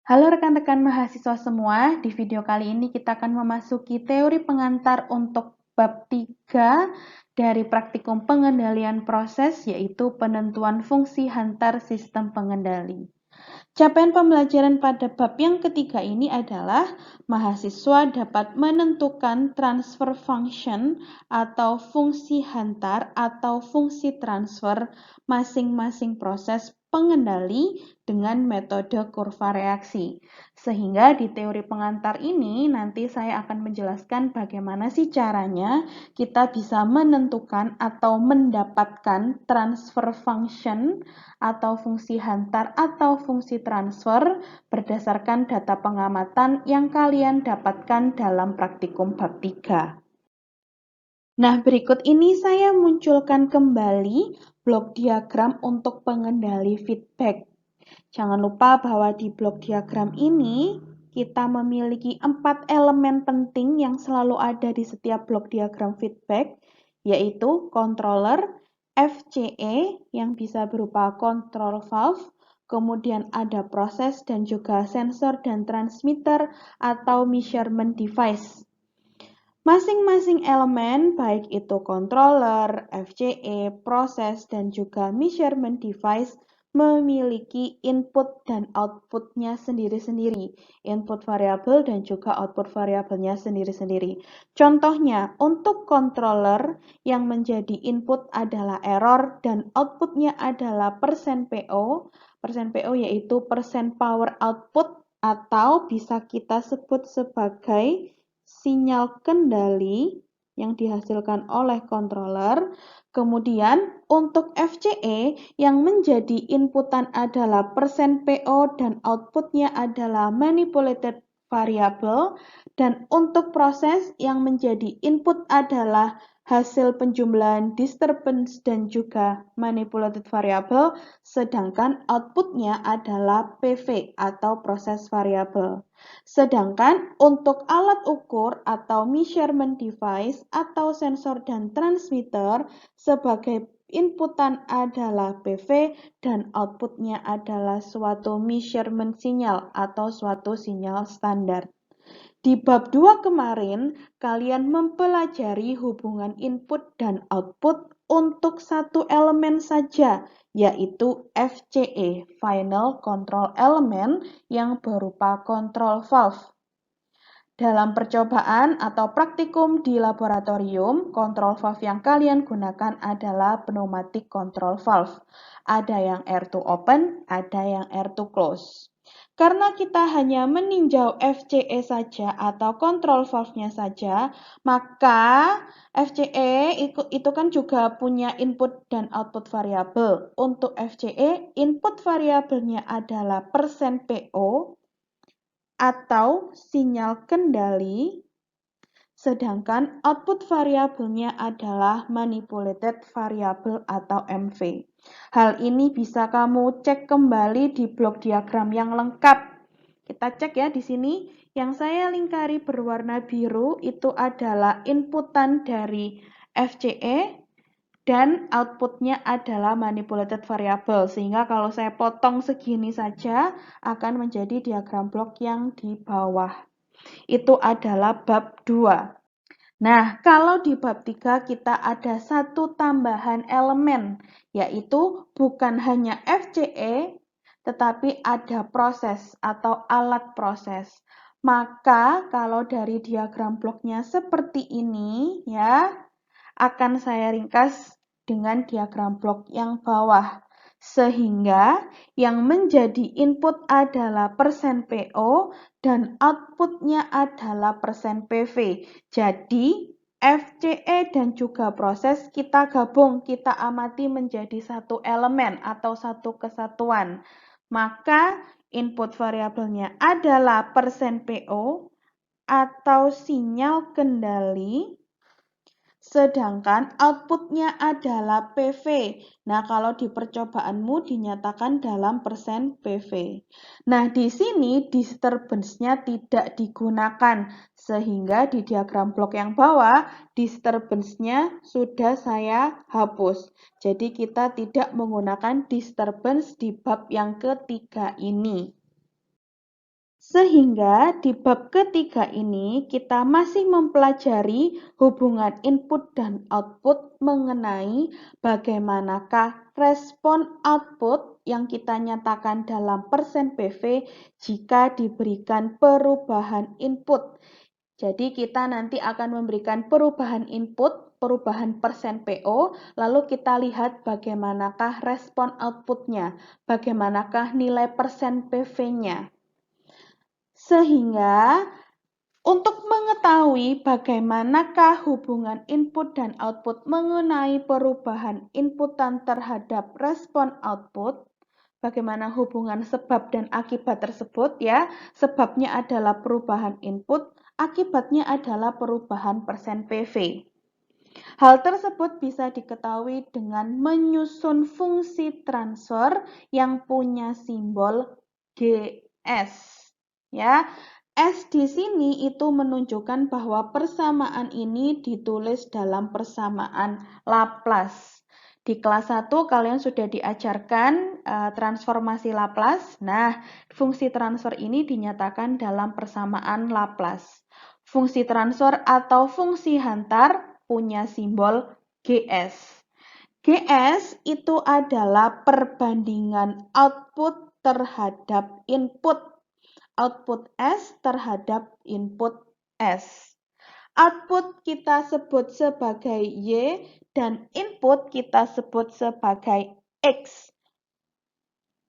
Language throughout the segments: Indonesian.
Halo rekan-rekan mahasiswa semua, di video kali ini kita akan memasuki teori pengantar untuk bab 3 dari praktikum pengendalian proses, yaitu penentuan fungsi hantar sistem pengendali. Capaian pembelajaran pada bab yang ketiga ini adalah mahasiswa dapat menentukan transfer function atau fungsi hantar atau fungsi transfer masing-masing proses pengendali dengan metode kurva reaksi. Sehingga di teori pengantar ini nanti saya akan menjelaskan bagaimana sih caranya kita bisa menentukan atau mendapatkan transfer function atau fungsi hantar atau fungsi transfer berdasarkan data pengamatan yang kalian dapatkan dalam praktikum bab 3. Nah, berikut ini saya munculkan kembali blok diagram untuk pengendali feedback. Jangan lupa bahwa di blok diagram ini kita memiliki 4 elemen penting yang selalu ada di setiap blok diagram feedback, yaitu controller, FCE yang bisa berupa control valve, kemudian ada proses dan juga sensor dan transmitter atau measurement device. Masing-masing elemen, baik itu controller, FCE, proses, dan juga measurement device, memiliki input dan outputnya sendiri-sendiri. Input variabel dan juga output variabelnya sendiri-sendiri. Contohnya, untuk controller yang menjadi input adalah error dan outputnya adalah %PO. %PO yaitu percent power output atau bisa kita sebut sebagai sinyal kendali yang dihasilkan oleh controller. Kemudian untuk FCE yang menjadi inputan adalah %PO dan outputnya adalah manipulated variable, dan untuk proses yang menjadi input adalah hasil penjumlahan disturbance dan juga manipulated variable, sedangkan outputnya adalah PV atau proses variable. Sedangkan untuk alat ukur atau measurement device atau sensor dan transmitter sebagai inputan adalah PV dan outputnya adalah suatu measurement sinyal atau suatu sinyal standar. Di bab 2 kemarin, kalian mempelajari hubungan input dan output untuk satu elemen saja, yaitu FCE, Final Control Element, yang berupa control valve. Dalam percobaan atau praktikum di laboratorium, control valve yang kalian gunakan adalah pneumatic control valve. Ada yang air to open, ada yang air to close. Karena kita hanya meninjau FCE saja atau control valve-nya saja, maka FCE itu kan juga punya input dan output variabel. Untuk FCE, input variabelnya adalah %PO atau sinyal kendali, sedangkan output variabelnya adalah manipulated variable atau MV. Hal ini bisa kamu cek kembali di blok diagram yang lengkap. Kita cek ya di sini. Yang saya lingkari berwarna biru itu adalah inputan dari FCE dan outputnya adalah manipulated variable. Sehingga kalau saya potong segini saja akan menjadi diagram blok yang di bawah. Itu adalah bab 2. Nah, kalau di bab 3 kita ada satu tambahan elemen, yaitu bukan hanya FCE, tetapi ada proses atau alat proses. Maka kalau dari diagram bloknya seperti ini, ya, akan saya ringkas dengan diagram blok yang bawah. Sehingga yang menjadi input adalah %PO dan outputnya adalah %PV. Jadi, FCE dan juga proses kita gabung, kita amati menjadi satu elemen atau satu kesatuan. Maka input variabelnya adalah %PO atau sinyal kendali, sedangkan outputnya adalah PV. Nah, kalau di percobaanmu dinyatakan dalam persen PV. Nah, di sini disturbance-nya tidak digunakan, sehingga di diagram blok yang bawah, disturbance-nya sudah saya hapus. Jadi, kita tidak menggunakan disturbance di bab yang ketiga ini. Sehingga di bab ketiga ini kita masih mempelajari hubungan input dan output mengenai bagaimanakah respon output yang kita nyatakan dalam persen PV jika diberikan perubahan input. Jadi kita nanti akan memberikan perubahan input, perubahan persen PO, lalu kita lihat bagaimanakah respon outputnya, bagaimanakah nilai persen PV-nya. Sehingga untuk mengetahui bagaimanakah hubungan input dan output mengenai perubahan inputan terhadap respon output, bagaimana hubungan sebab dan akibat tersebut ya, sebabnya adalah perubahan input, akibatnya adalah perubahan persen PV. Hal tersebut bisa diketahui dengan menyusun fungsi transfer yang punya simbol GS. Ya, S di sini itu menunjukkan bahwa persamaan ini ditulis dalam persamaan Laplace. Di kelas 1 kalian sudah diajarkan transformasi Laplace. Nah, fungsi transfer ini dinyatakan dalam persamaan Laplace. Fungsi transfer atau fungsi hantar punya simbol GS. GS itu adalah perbandingan output terhadap input. Output S terhadap input S. Output kita sebut sebagai Y dan input kita sebut sebagai X.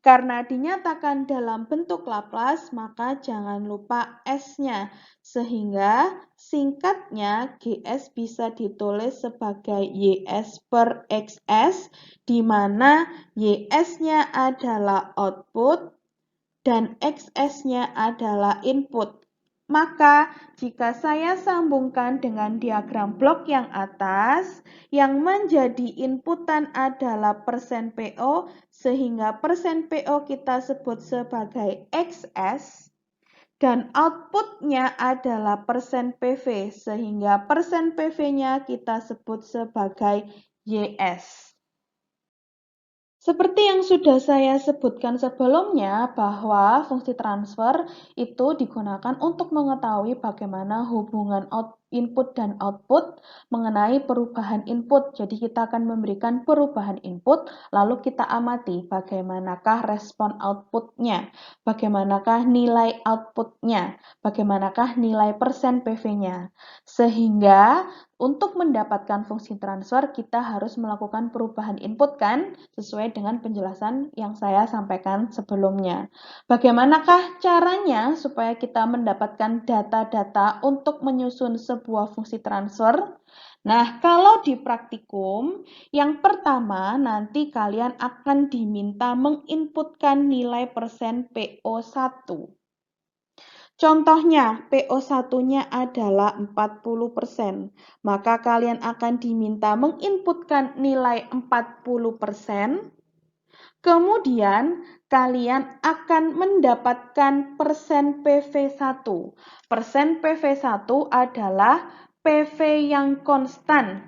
Karena dinyatakan dalam bentuk Laplace, maka jangan lupa S-nya. Sehingga singkatnya GS bisa ditulis sebagai YS per XS, di mana YS-nya adalah output dan XS-nya adalah input. Maka, jika saya sambungkan dengan diagram blok yang atas, yang menjadi inputan adalah persen PO, sehingga persen PO kita sebut sebagai XS, dan outputnya adalah persen PV, sehingga persen PV-nya kita sebut sebagai YS. Seperti yang sudah saya sebutkan sebelumnya, bahwa fungsi transfer itu digunakan untuk mengetahui bagaimana hubungan input dan output mengenai perubahan input. Jadi kita akan memberikan perubahan input, lalu kita amati bagaimanakah respon outputnya, bagaimanakah nilai outputnya, bagaimanakah nilai persen PV-nya. Sehingga untuk mendapatkan fungsi transfer, kita harus melakukan perubahan input kan, sesuai dengan penjelasan yang saya sampaikan sebelumnya. Bagaimanakah caranya supaya kita mendapatkan data-data untuk menyusun sebuah fungsi transfer? Nah, kalau di praktikum, yang pertama nanti kalian akan diminta menginputkan nilai persen PO1. Contohnya, PO1-nya adalah 40%. Maka kalian akan diminta menginputkan nilai 40%. Kemudian, kalian akan mendapatkan persen PV1. Persen PV1 adalah PV yang konstan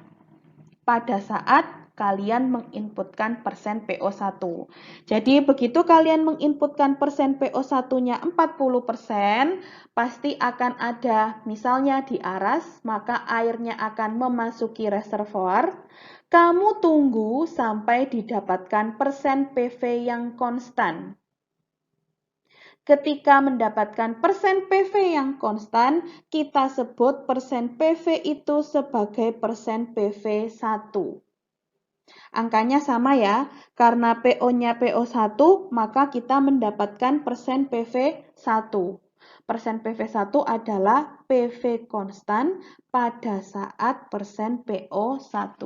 pada saat kalian menginputkan persen PO1. Jadi begitu kalian menginputkan persen PO1-nya 40%, pasti akan ada misalnya di aras, maka airnya akan memasuki reservoir. Kamu tunggu sampai didapatkan persen PV yang konstan. Ketika mendapatkan persen PV yang konstan, kita sebut persen PV itu sebagai persen PV1. Angkanya sama ya, karena PO-nya PO1, maka kita mendapatkan persen PV1. Persen PV1 adalah PV konstan pada saat persen PO1.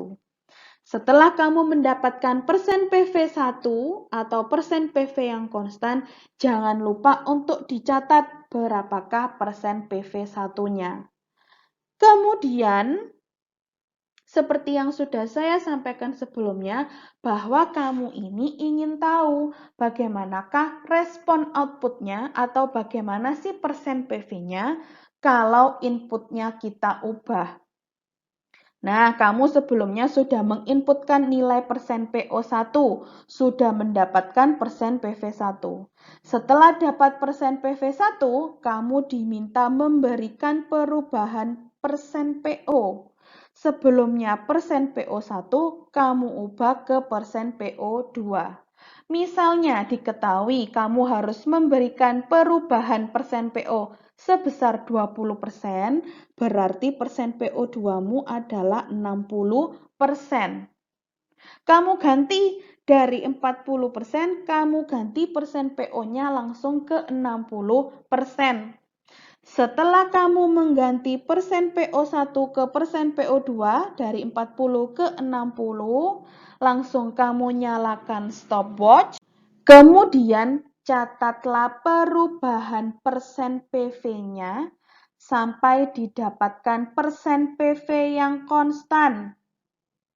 Setelah kamu mendapatkan persen PV1 atau persen PV yang konstan, jangan lupa untuk dicatat berapakah persen PV1-nya. Kemudian, seperti yang sudah saya sampaikan sebelumnya, bahwa kamu ini ingin tahu bagaimanakah respon outputnya atau bagaimana sih persen PV-nya kalau inputnya kita ubah. Nah, kamu sebelumnya sudah menginputkan nilai persen PO1, sudah mendapatkan persen PV1. Setelah dapat persen PV1, kamu diminta memberikan perubahan persen PO. Sebelumnya persen PO1, kamu ubah ke persen PO2. Misalnya diketahui kamu harus memberikan perubahan persen PO sebesar 20%, berarti persen PO2-mu adalah 60%. Kamu ganti dari 40%, kamu ganti persen PO-nya langsung ke 60%. Setelah kamu mengganti persen PO1 ke persen PO2 dari 40 ke 60, langsung kamu nyalakan stopwatch. Kemudian catatlah perubahan persen PV-nya sampai didapatkan persen PV yang konstan.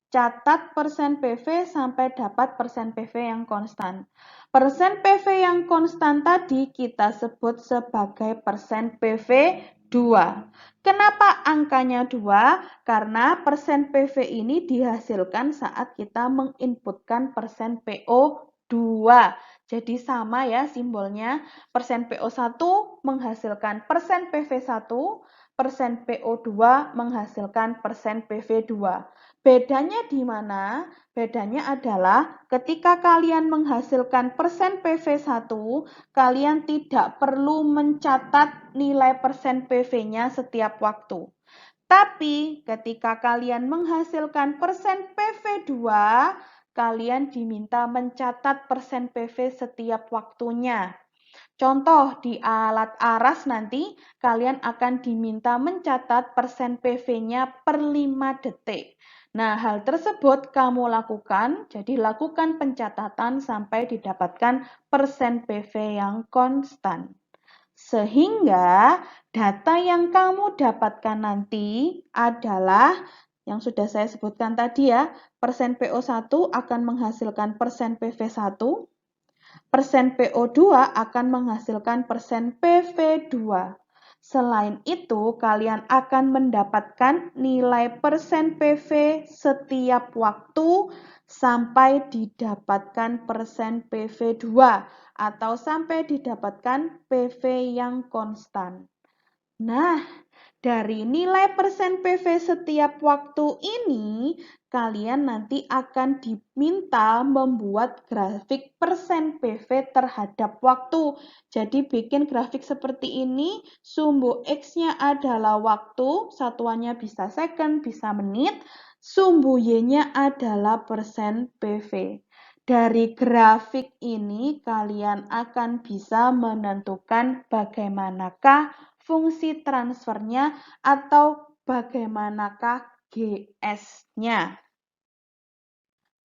Catat persen PV sampai dapat persen PV yang konstan. Persen PV yang konstan tadi kita sebut sebagai persen PV 2. Kenapa angkanya 2? Karena persen PV ini dihasilkan saat kita menginputkan persen PO 2. Jadi sama ya simbolnya. Persen PO1 menghasilkan persen PV1, persen PO2 menghasilkan persen PV2. Bedanya di mana? Bedanya adalah ketika kalian menghasilkan persen PV1, kalian tidak perlu mencatat nilai persen PV-nya setiap waktu. Tapi ketika kalian menghasilkan persen PV2, kalian diminta mencatat persen PV setiap waktunya. Contoh, di alat aras nanti kalian akan diminta mencatat persen PV-nya per 5 detik. Nah, hal tersebut kamu lakukan, jadi lakukan pencatatan sampai didapatkan persen PV yang konstan. Sehingga data yang kamu dapatkan nanti adalah yang sudah saya sebutkan tadi ya, persen PO1 akan menghasilkan persen PV1, persen PO2 akan menghasilkan persen PV2. Selain itu, kalian akan mendapatkan nilai persen PV setiap waktu sampai didapatkan persen PV2 atau sampai didapatkan PV yang konstan. Nah, dari nilai persen PV setiap waktu ini, kalian nanti akan diminta membuat grafik persen PV terhadap waktu. Jadi bikin grafik seperti ini, sumbu X-nya adalah waktu, satuannya bisa second, bisa menit, sumbu Y-nya adalah persen PV. Dari grafik ini, kalian akan bisa menentukan bagaimanakah fungsi transfernya atau bagaimanakah GS-nya.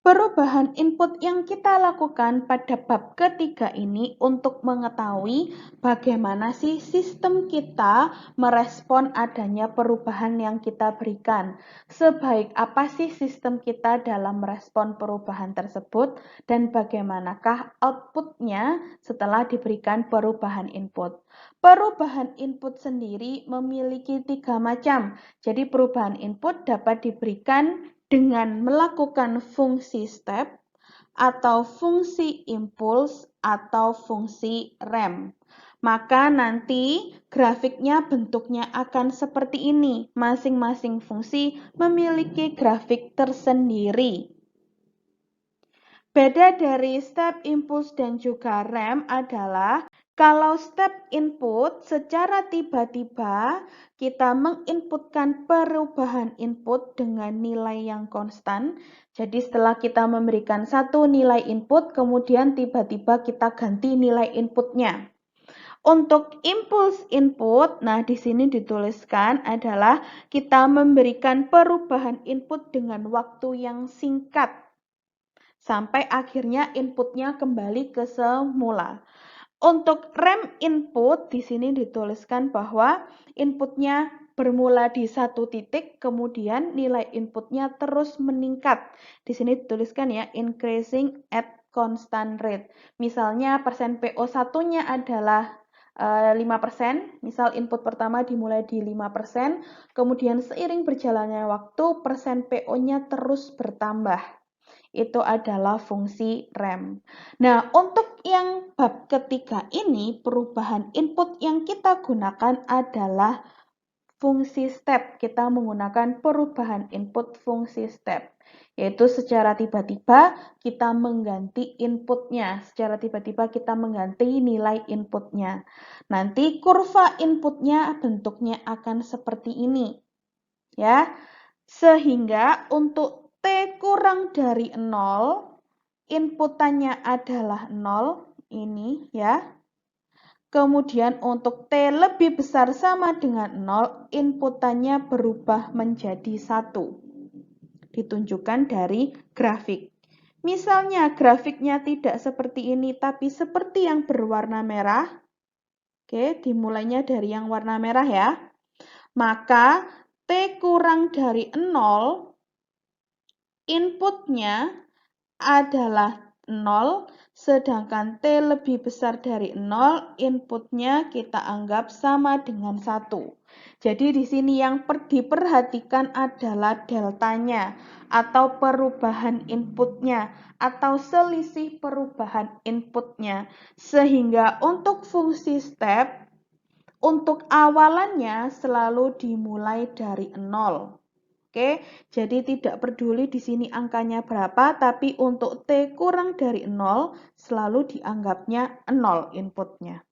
Perubahan input yang kita lakukan pada bab ketiga ini untuk mengetahui bagaimana sih sistem kita merespon adanya perubahan yang kita berikan. Sebaik apa sih sistem kita dalam merespon perubahan tersebut dan bagaimanakah outputnya setelah diberikan perubahan input. Perubahan input sendiri memiliki 3 macam. Jadi perubahan input dapat diberikan dengan melakukan fungsi step atau fungsi impuls atau fungsi rem. Maka nanti grafiknya bentuknya akan seperti ini. Masing-masing fungsi memiliki grafik tersendiri. Beda dari step, impuls, dan juga rem adalah kalau step input secara tiba-tiba kita menginputkan perubahan input dengan nilai yang konstan. Jadi setelah kita memberikan satu nilai input, kemudian tiba-tiba kita ganti nilai inputnya. Untuk impuls input, nah di sini dituliskan adalah kita memberikan perubahan input dengan waktu yang singkat sampai akhirnya inputnya kembali ke semula. Untuk rem input, di sini dituliskan bahwa inputnya bermula di satu titik, kemudian nilai inputnya terus meningkat. Di sini dituliskan ya, increasing at constant rate. Misalnya persen PO1-nya adalah 5%, misal input pertama dimulai di 5%, kemudian seiring berjalannya waktu persen PO-nya terus bertambah. Itu adalah fungsi rem. Nah, untuk yang bab ketiga ini, perubahan input yang kita gunakan adalah fungsi step. Kita menggunakan perubahan input fungsi step, yaitu secara tiba-tiba kita mengganti inputnya. Secara tiba-tiba kita mengganti nilai inputnya. Nanti kurva inputnya bentuknya akan seperti ini. Ya, sehingga untuk T kurang dari 0, inputannya adalah 0, ini ya. Kemudian untuk T lebih besar sama dengan 0, inputannya berubah menjadi 1. Ditunjukkan dari grafik. Misalnya grafiknya tidak seperti ini, tapi seperti yang berwarna merah. Oke, dimulainya dari yang warna merah ya. Maka T kurang dari 0, inputnya adalah 0, sedangkan T lebih besar dari 0, inputnya kita anggap sama dengan 1. Jadi di sini yang diperhatikan adalah deltanya atau perubahan inputnya atau selisih perubahan inputnya. Sehingga untuk fungsi step, untuk awalannya selalu dimulai dari 0. Oke, jadi tidak peduli di sini angkanya berapa, tapi untuk T kurang dari 0 selalu dianggapnya 0 inputnya.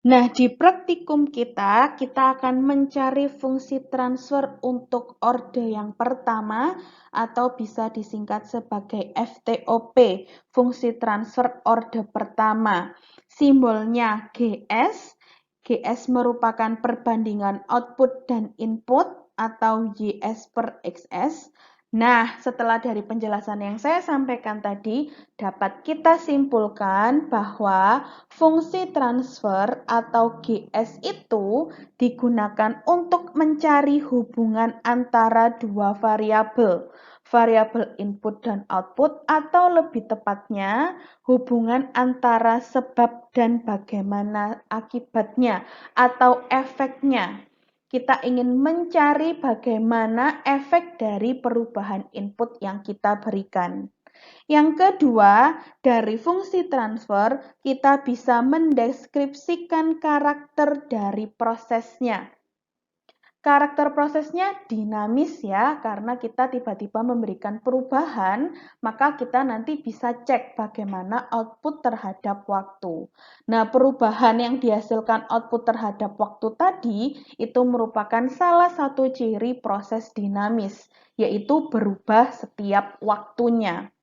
Nah, di praktikum kita akan mencari fungsi transfer untuk orde yang pertama atau bisa disingkat sebagai FTOP, fungsi transfer orde pertama. Simbolnya GS. GS merupakan perbandingan output dan input atau YS per XS. Nah, setelah dari penjelasan yang saya sampaikan tadi, dapat kita simpulkan bahwa fungsi transfer atau GS itu digunakan untuk mencari hubungan antara dua variabel, variabel input dan output, atau lebih tepatnya hubungan antara sebab dan bagaimana akibatnya atau efeknya. Kita ingin mencari bagaimana efek dari perubahan input yang kita berikan. Yang kedua, dari fungsi transfer, kita bisa mendeskripsikan karakter dari prosesnya. Karakter prosesnya dinamis ya, karena kita tiba-tiba memberikan perubahan, maka kita nanti bisa cek bagaimana output terhadap waktu. Nah, perubahan yang dihasilkan output terhadap waktu tadi, itu merupakan salah satu ciri proses dinamis, yaitu berubah setiap waktunya.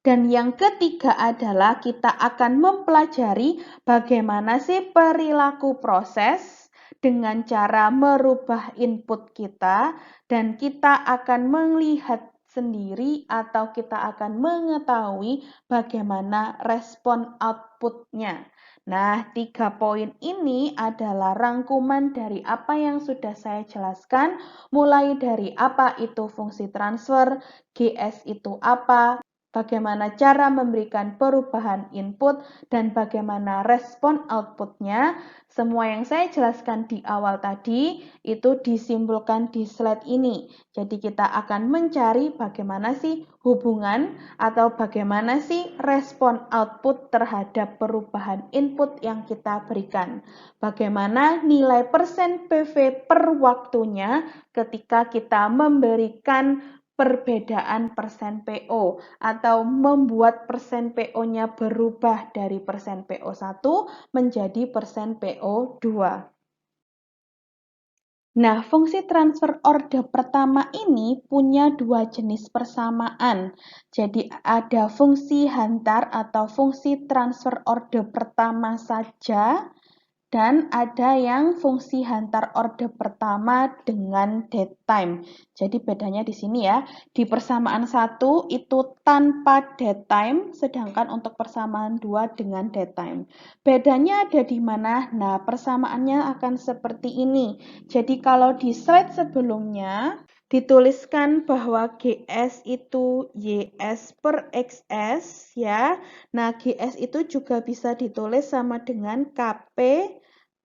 Dan yang ketiga adalah kita akan mempelajari bagaimana sih perilaku proses dengan cara merubah input kita, dan kita akan melihat sendiri atau kita akan mengetahui bagaimana respon outputnya. Nah, 3 poin ini adalah rangkuman dari apa yang sudah saya jelaskan, mulai dari apa itu fungsi transfer, GS itu apa, bagaimana cara memberikan perubahan input, dan bagaimana respon outputnya. Semua yang saya jelaskan di awal tadi itu disimpulkan di slide ini. Jadi kita akan mencari bagaimana sih hubungan atau bagaimana sih respon output terhadap perubahan input yang kita berikan. Bagaimana nilai persen PV per waktunya ketika kita memberikan perbedaan persen PO atau membuat persen PO-nya berubah dari persen PO1 menjadi persen PO2. Nah, fungsi transfer orde pertama ini punya dua jenis persamaan. Jadi ada fungsi hantar atau fungsi transfer orde pertama saja, dan ada yang fungsi hantar orde pertama dengan datetime. Jadi bedanya di sini ya, di persamaan 1 itu tanpa datetime, sedangkan untuk persamaan 2 dengan datetime. Bedanya ada di mana? Nah, persamaannya akan seperti ini. Jadi kalau di slide sebelumnya, dituliskan bahwa GS itu YS per XS ya. Nah, GS itu juga bisa ditulis sama dengan KP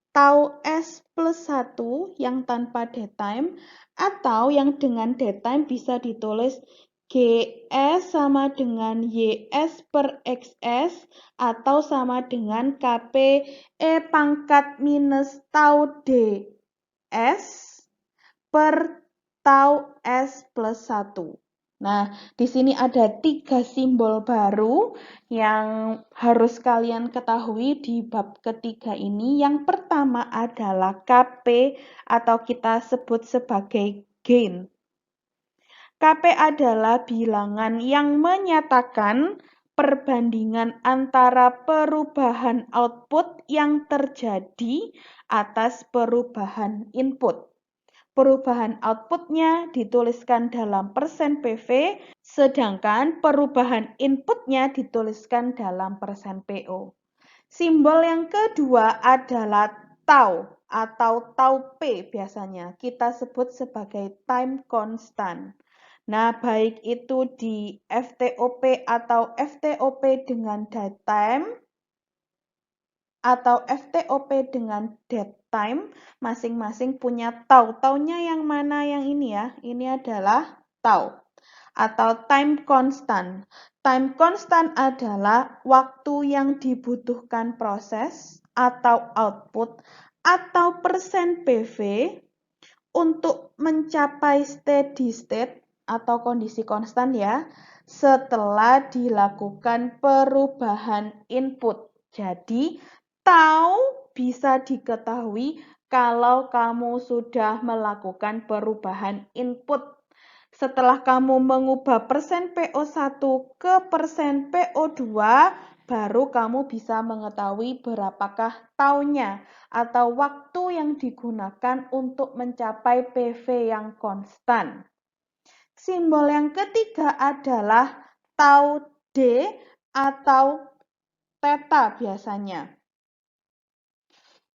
tau S plus 1 yang tanpa datetime, atau yang dengan datetime bisa ditulis GS sama dengan YS per XS, atau sama dengan KP E pangkat minus tau DS per tau S plus 1. Nah, di sini ada 3 simbol baru yang harus kalian ketahui di bab ketiga ini. Yang pertama adalah KP atau kita sebut sebagai gain. KP adalah bilangan yang menyatakan perbandingan antara perubahan output yang terjadi atas perubahan input. Perubahan outputnya dituliskan dalam persen PV, sedangkan perubahan inputnya dituliskan dalam persen PO. Simbol yang kedua adalah tau atau tau P biasanya. Kita sebut sebagai time constant. Nah, baik itu di FTOP atau FTOP dengan datetime atau FTOP dengan datetime, masing-masing punya tau. Taunya yang mana yang ini ya? Ini adalah tau atau time constant. Time constant adalah waktu yang dibutuhkan proses atau output atau persen PV untuk mencapai steady state atau kondisi konstan ya, setelah dilakukan perubahan input. Jadi, tau bisa diketahui kalau kamu sudah melakukan perubahan input. Setelah kamu mengubah persen PO1 ke persen PO2, baru kamu bisa mengetahui berapakah taunya atau waktu yang digunakan untuk mencapai PV yang konstan. Simbol yang ketiga adalah tau D atau theta biasanya.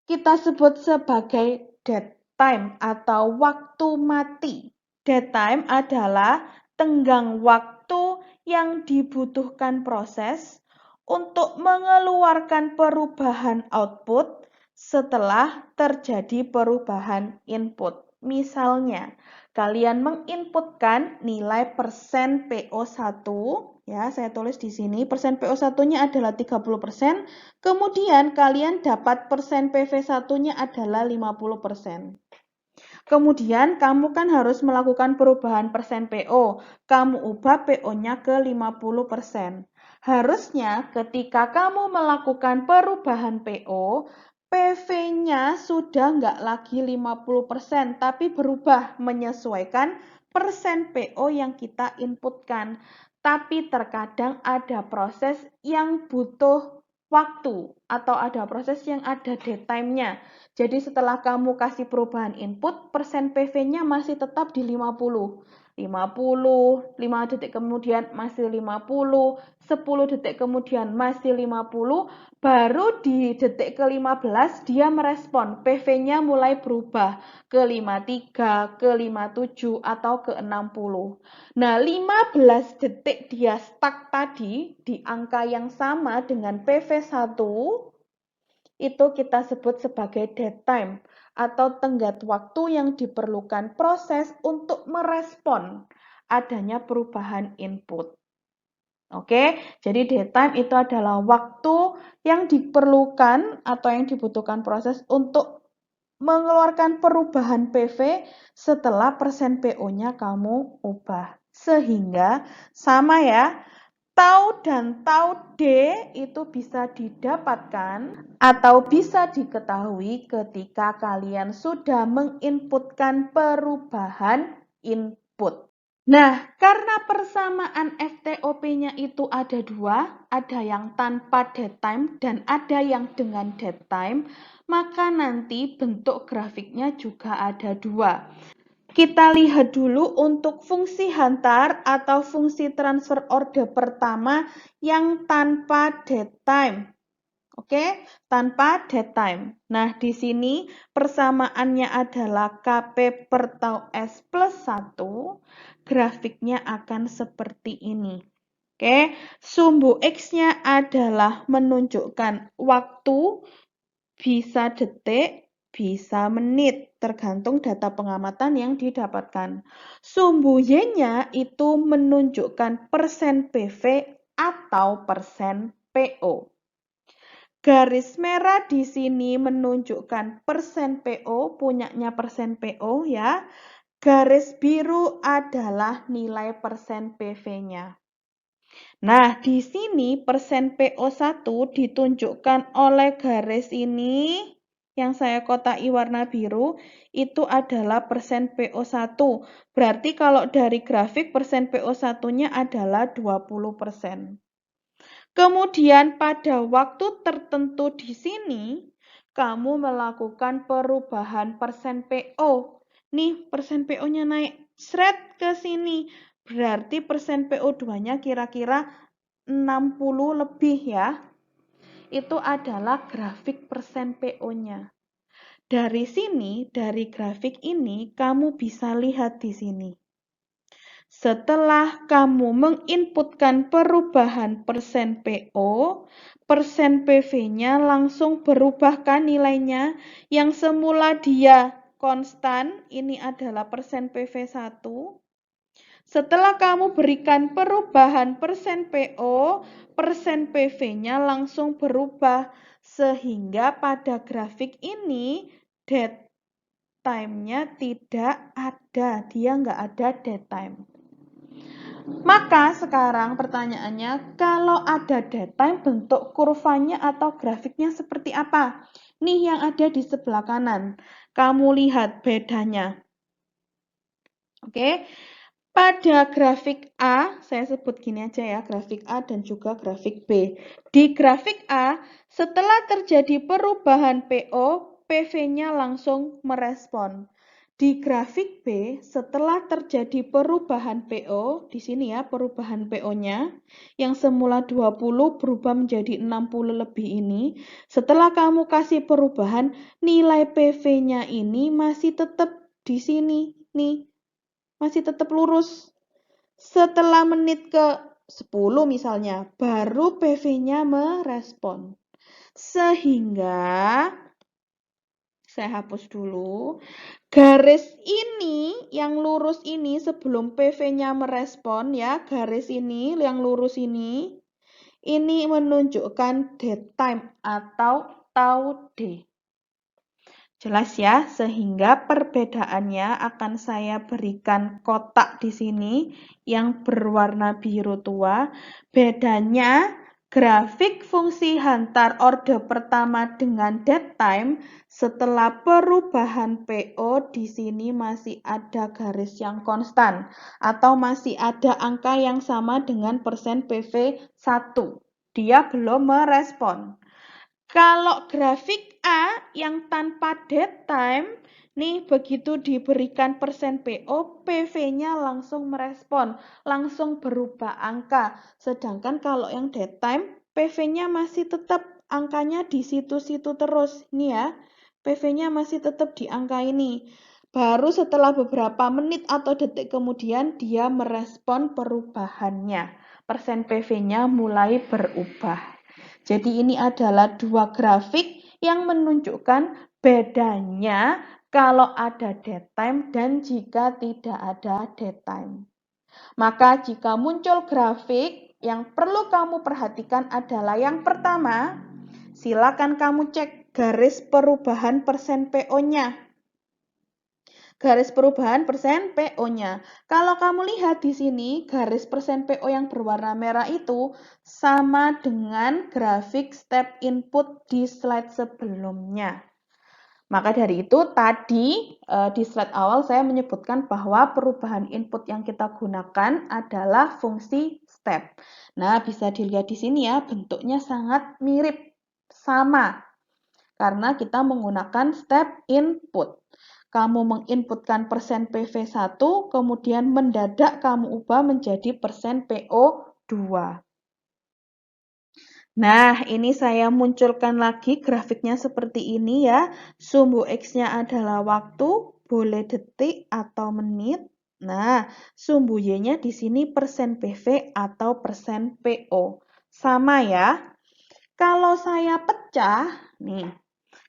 Kita sebut sebagai dead time atau waktu mati. Dead time adalah tenggang waktu yang dibutuhkan proses untuk mengeluarkan perubahan output setelah terjadi perubahan input. Misalnya, kalian menginputkan nilai persen PO1, ya, saya tulis di sini, persen PO1-nya adalah 30%, kemudian kalian dapat persen PV1-nya adalah 50%. Kemudian kamu kan harus melakukan perubahan persen PO. Kamu ubah PO-nya ke 50%. Harusnya ketika kamu melakukan perubahan PO, PV-nya sudah nggak lagi 50%, tapi berubah menyesuaikan persen PO yang kita inputkan. Tapi terkadang ada proses yang butuh waktu atau ada proses yang ada datetime-nya. Jadi setelah kamu kasih perubahan input, persen PV-nya masih tetap di 50. 50, 5 detik kemudian masih 50, 10 detik kemudian masih 50, baru di detik ke-15 dia merespon, PV-nya mulai berubah ke 53, ke 57, atau ke 60. Nah, 15 detik dia stuck tadi di angka yang sama dengan PV1, itu kita sebut sebagai dead time atau tenggat waktu yang diperlukan proses untuk merespon adanya perubahan input. Oke, jadi dead time itu adalah waktu yang diperlukan atau yang dibutuhkan proses untuk mengeluarkan perubahan PV setelah persen PO-nya kamu ubah. Sehingga sama ya, tau dan tau D itu bisa didapatkan atau bisa diketahui ketika kalian sudah menginputkan perubahan input. Nah, karena persamaan FTOP-nya itu ada dua, ada yang tanpa datetime dan ada yang dengan datetime, maka nanti bentuk grafiknya juga ada dua. Kita lihat dulu untuk fungsi hantar atau fungsi transfer order pertama yang tanpa datetime. Oke, tanpa dead time. Nah, di sini persamaannya adalah KP per tau S plus 1. Grafiknya akan seperti ini. Oke, sumbu X-nya adalah menunjukkan waktu, bisa detik, bisa menit, tergantung data pengamatan yang didapatkan. Sumbu Y-nya itu menunjukkan persen PV atau persen PO. Garis merah di sini menunjukkan persen PO, punyanya persen PO ya. Garis biru adalah nilai persen PV-nya. Nah, di sini persen PO1 ditunjukkan oleh garis ini yang saya kotai warna biru, itu adalah persen PO1. Berarti kalau dari grafik persen PO1-nya adalah 20%. Kemudian pada waktu tertentu di sini, kamu melakukan perubahan persen PO. Nih, persen PO-nya naik seret ke sini. Berarti persen PO2-nya kira-kira 60 lebih ya. Itu adalah grafik persen PO-nya. Dari sini, dari grafik ini, kamu bisa lihat di sini. Setelah kamu menginputkan perubahan persen PO, persen PV-nya langsung berubah kan nilainya. Yang semula dia konstan, ini adalah persen PV1. Setelah kamu berikan perubahan persen PO, persen PV-nya langsung berubah. Sehingga pada grafik ini, dead time-nya tidak ada. Dia nggak ada dead time. Maka sekarang pertanyaannya, kalau ada dead time, bentuk kurvanya atau grafiknya seperti apa? Nih yang ada di sebelah kanan. Kamu lihat bedanya. Oke. Pada grafik A, saya sebut gini aja ya, grafik A dan juga grafik B. Di grafik A, setelah terjadi perubahan PO, PV-nya langsung merespon. Di grafik B, setelah terjadi perubahan PO, di sini ya perubahan PO-nya, yang semula 20 berubah menjadi 60 lebih ini, setelah kamu kasih perubahan, nilai PV-nya ini masih tetap di sini, nih, masih tetap lurus. Setelah menit ke 10 misalnya, baru PV-nya merespon. Sehingga, saya hapus dulu, garis ini, yang lurus ini sebelum PV-nya merespon ya, garis ini yang lurus ini menunjukkan dead time atau tau D. Jelas ya, sehingga perbedaannya akan saya berikan kotak di sini yang berwarna biru tua. Bedanya grafik fungsi hantar orde pertama dengan dead time setelah perubahan PO di sini masih ada garis yang konstan atau masih ada angka yang sama dengan persen PV 1. Dia belum merespon. Kalau grafik A yang tanpa dead time, nih begitu diberikan persen PO, PV-nya langsung merespon, langsung berubah angka. Sedangkan kalau yang dead time, PV-nya masih tetap angkanya di situ-situ terus. Nih ya, PV-nya masih tetap di angka ini. Baru setelah beberapa menit atau detik kemudian dia merespon perubahannya. Persen PV-nya mulai berubah. Jadi ini adalah dua grafik yang menunjukkan bedanya kalau ada dead time dan jika tidak ada dead time. Maka jika muncul grafik, yang perlu kamu perhatikan adalah yang pertama, silakan kamu cek garis perubahan persen PO-nya. Garis perubahan persen PO-nya. Kalau kamu lihat di sini, garis persen PO yang berwarna merah itu sama dengan grafik step input di slide sebelumnya. Maka dari itu tadi di slide awal saya menyebutkan bahwa perubahan input yang kita gunakan adalah fungsi step. Nah, bisa dilihat di sini ya, bentuknya sangat mirip, sama. Karena kita menggunakan step input. Kamu menginputkan persen PV1, kemudian mendadak kamu ubah menjadi persen PO2. Nah, ini saya munculkan lagi grafiknya seperti ini ya. Sumbu X-nya adalah waktu, boleh detik atau menit. Nah, sumbu Y-nya di sini persen PV atau persen PO. Sama ya. Kalau saya pecah, nih,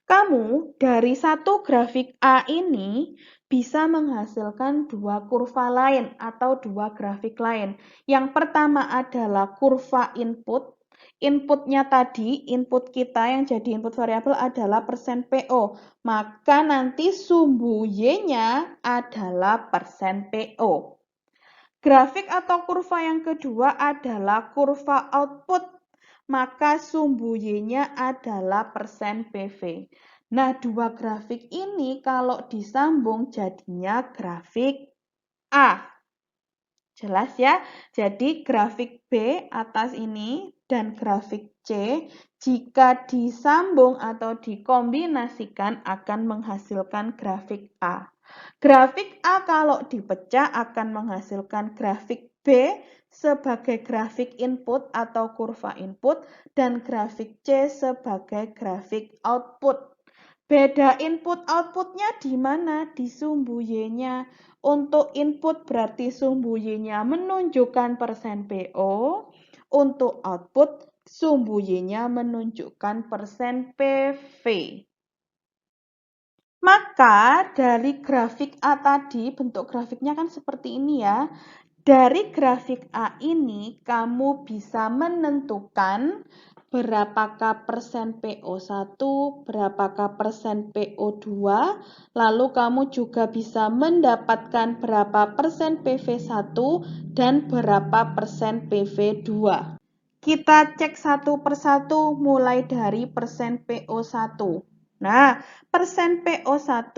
kamu dari satu grafik A ini bisa menghasilkan dua kurva lain atau dua grafik lain. Yang pertama adalah kurva input. Inputnya tadi, input kita yang jadi input variabel adalah persen PO. Maka nanti sumbu Y-nya adalah persen PO. Grafik atau kurva yang kedua adalah kurva output. Maka sumbu Y-nya adalah persen PV. Nah, dua grafik ini kalau disambung jadinya grafik A. Jelas ya? Jadi grafik B atas ini dan grafik C jika disambung atau dikombinasikan akan menghasilkan grafik A. Grafik A kalau dipecah akan menghasilkan grafik B sebagai grafik input atau kurva input dan grafik C sebagai grafik output. Beda input-outputnya di mana? Di sumbu Y-nya. Untuk input berarti sumbu Y-nya menunjukkan persen PO. Untuk output, sumbu Y-nya menunjukkan persen PV. Maka dari grafik A tadi, bentuk grafiknya kan seperti ini ya. Dari grafik A ini, kamu bisa menentukan berapakah persen PO1, berapakah persen PO2, lalu kamu juga bisa mendapatkan berapa persen PV1 dan berapa persen PV2. Kita cek satu persatu mulai dari persen PO1. Nah, persen PO1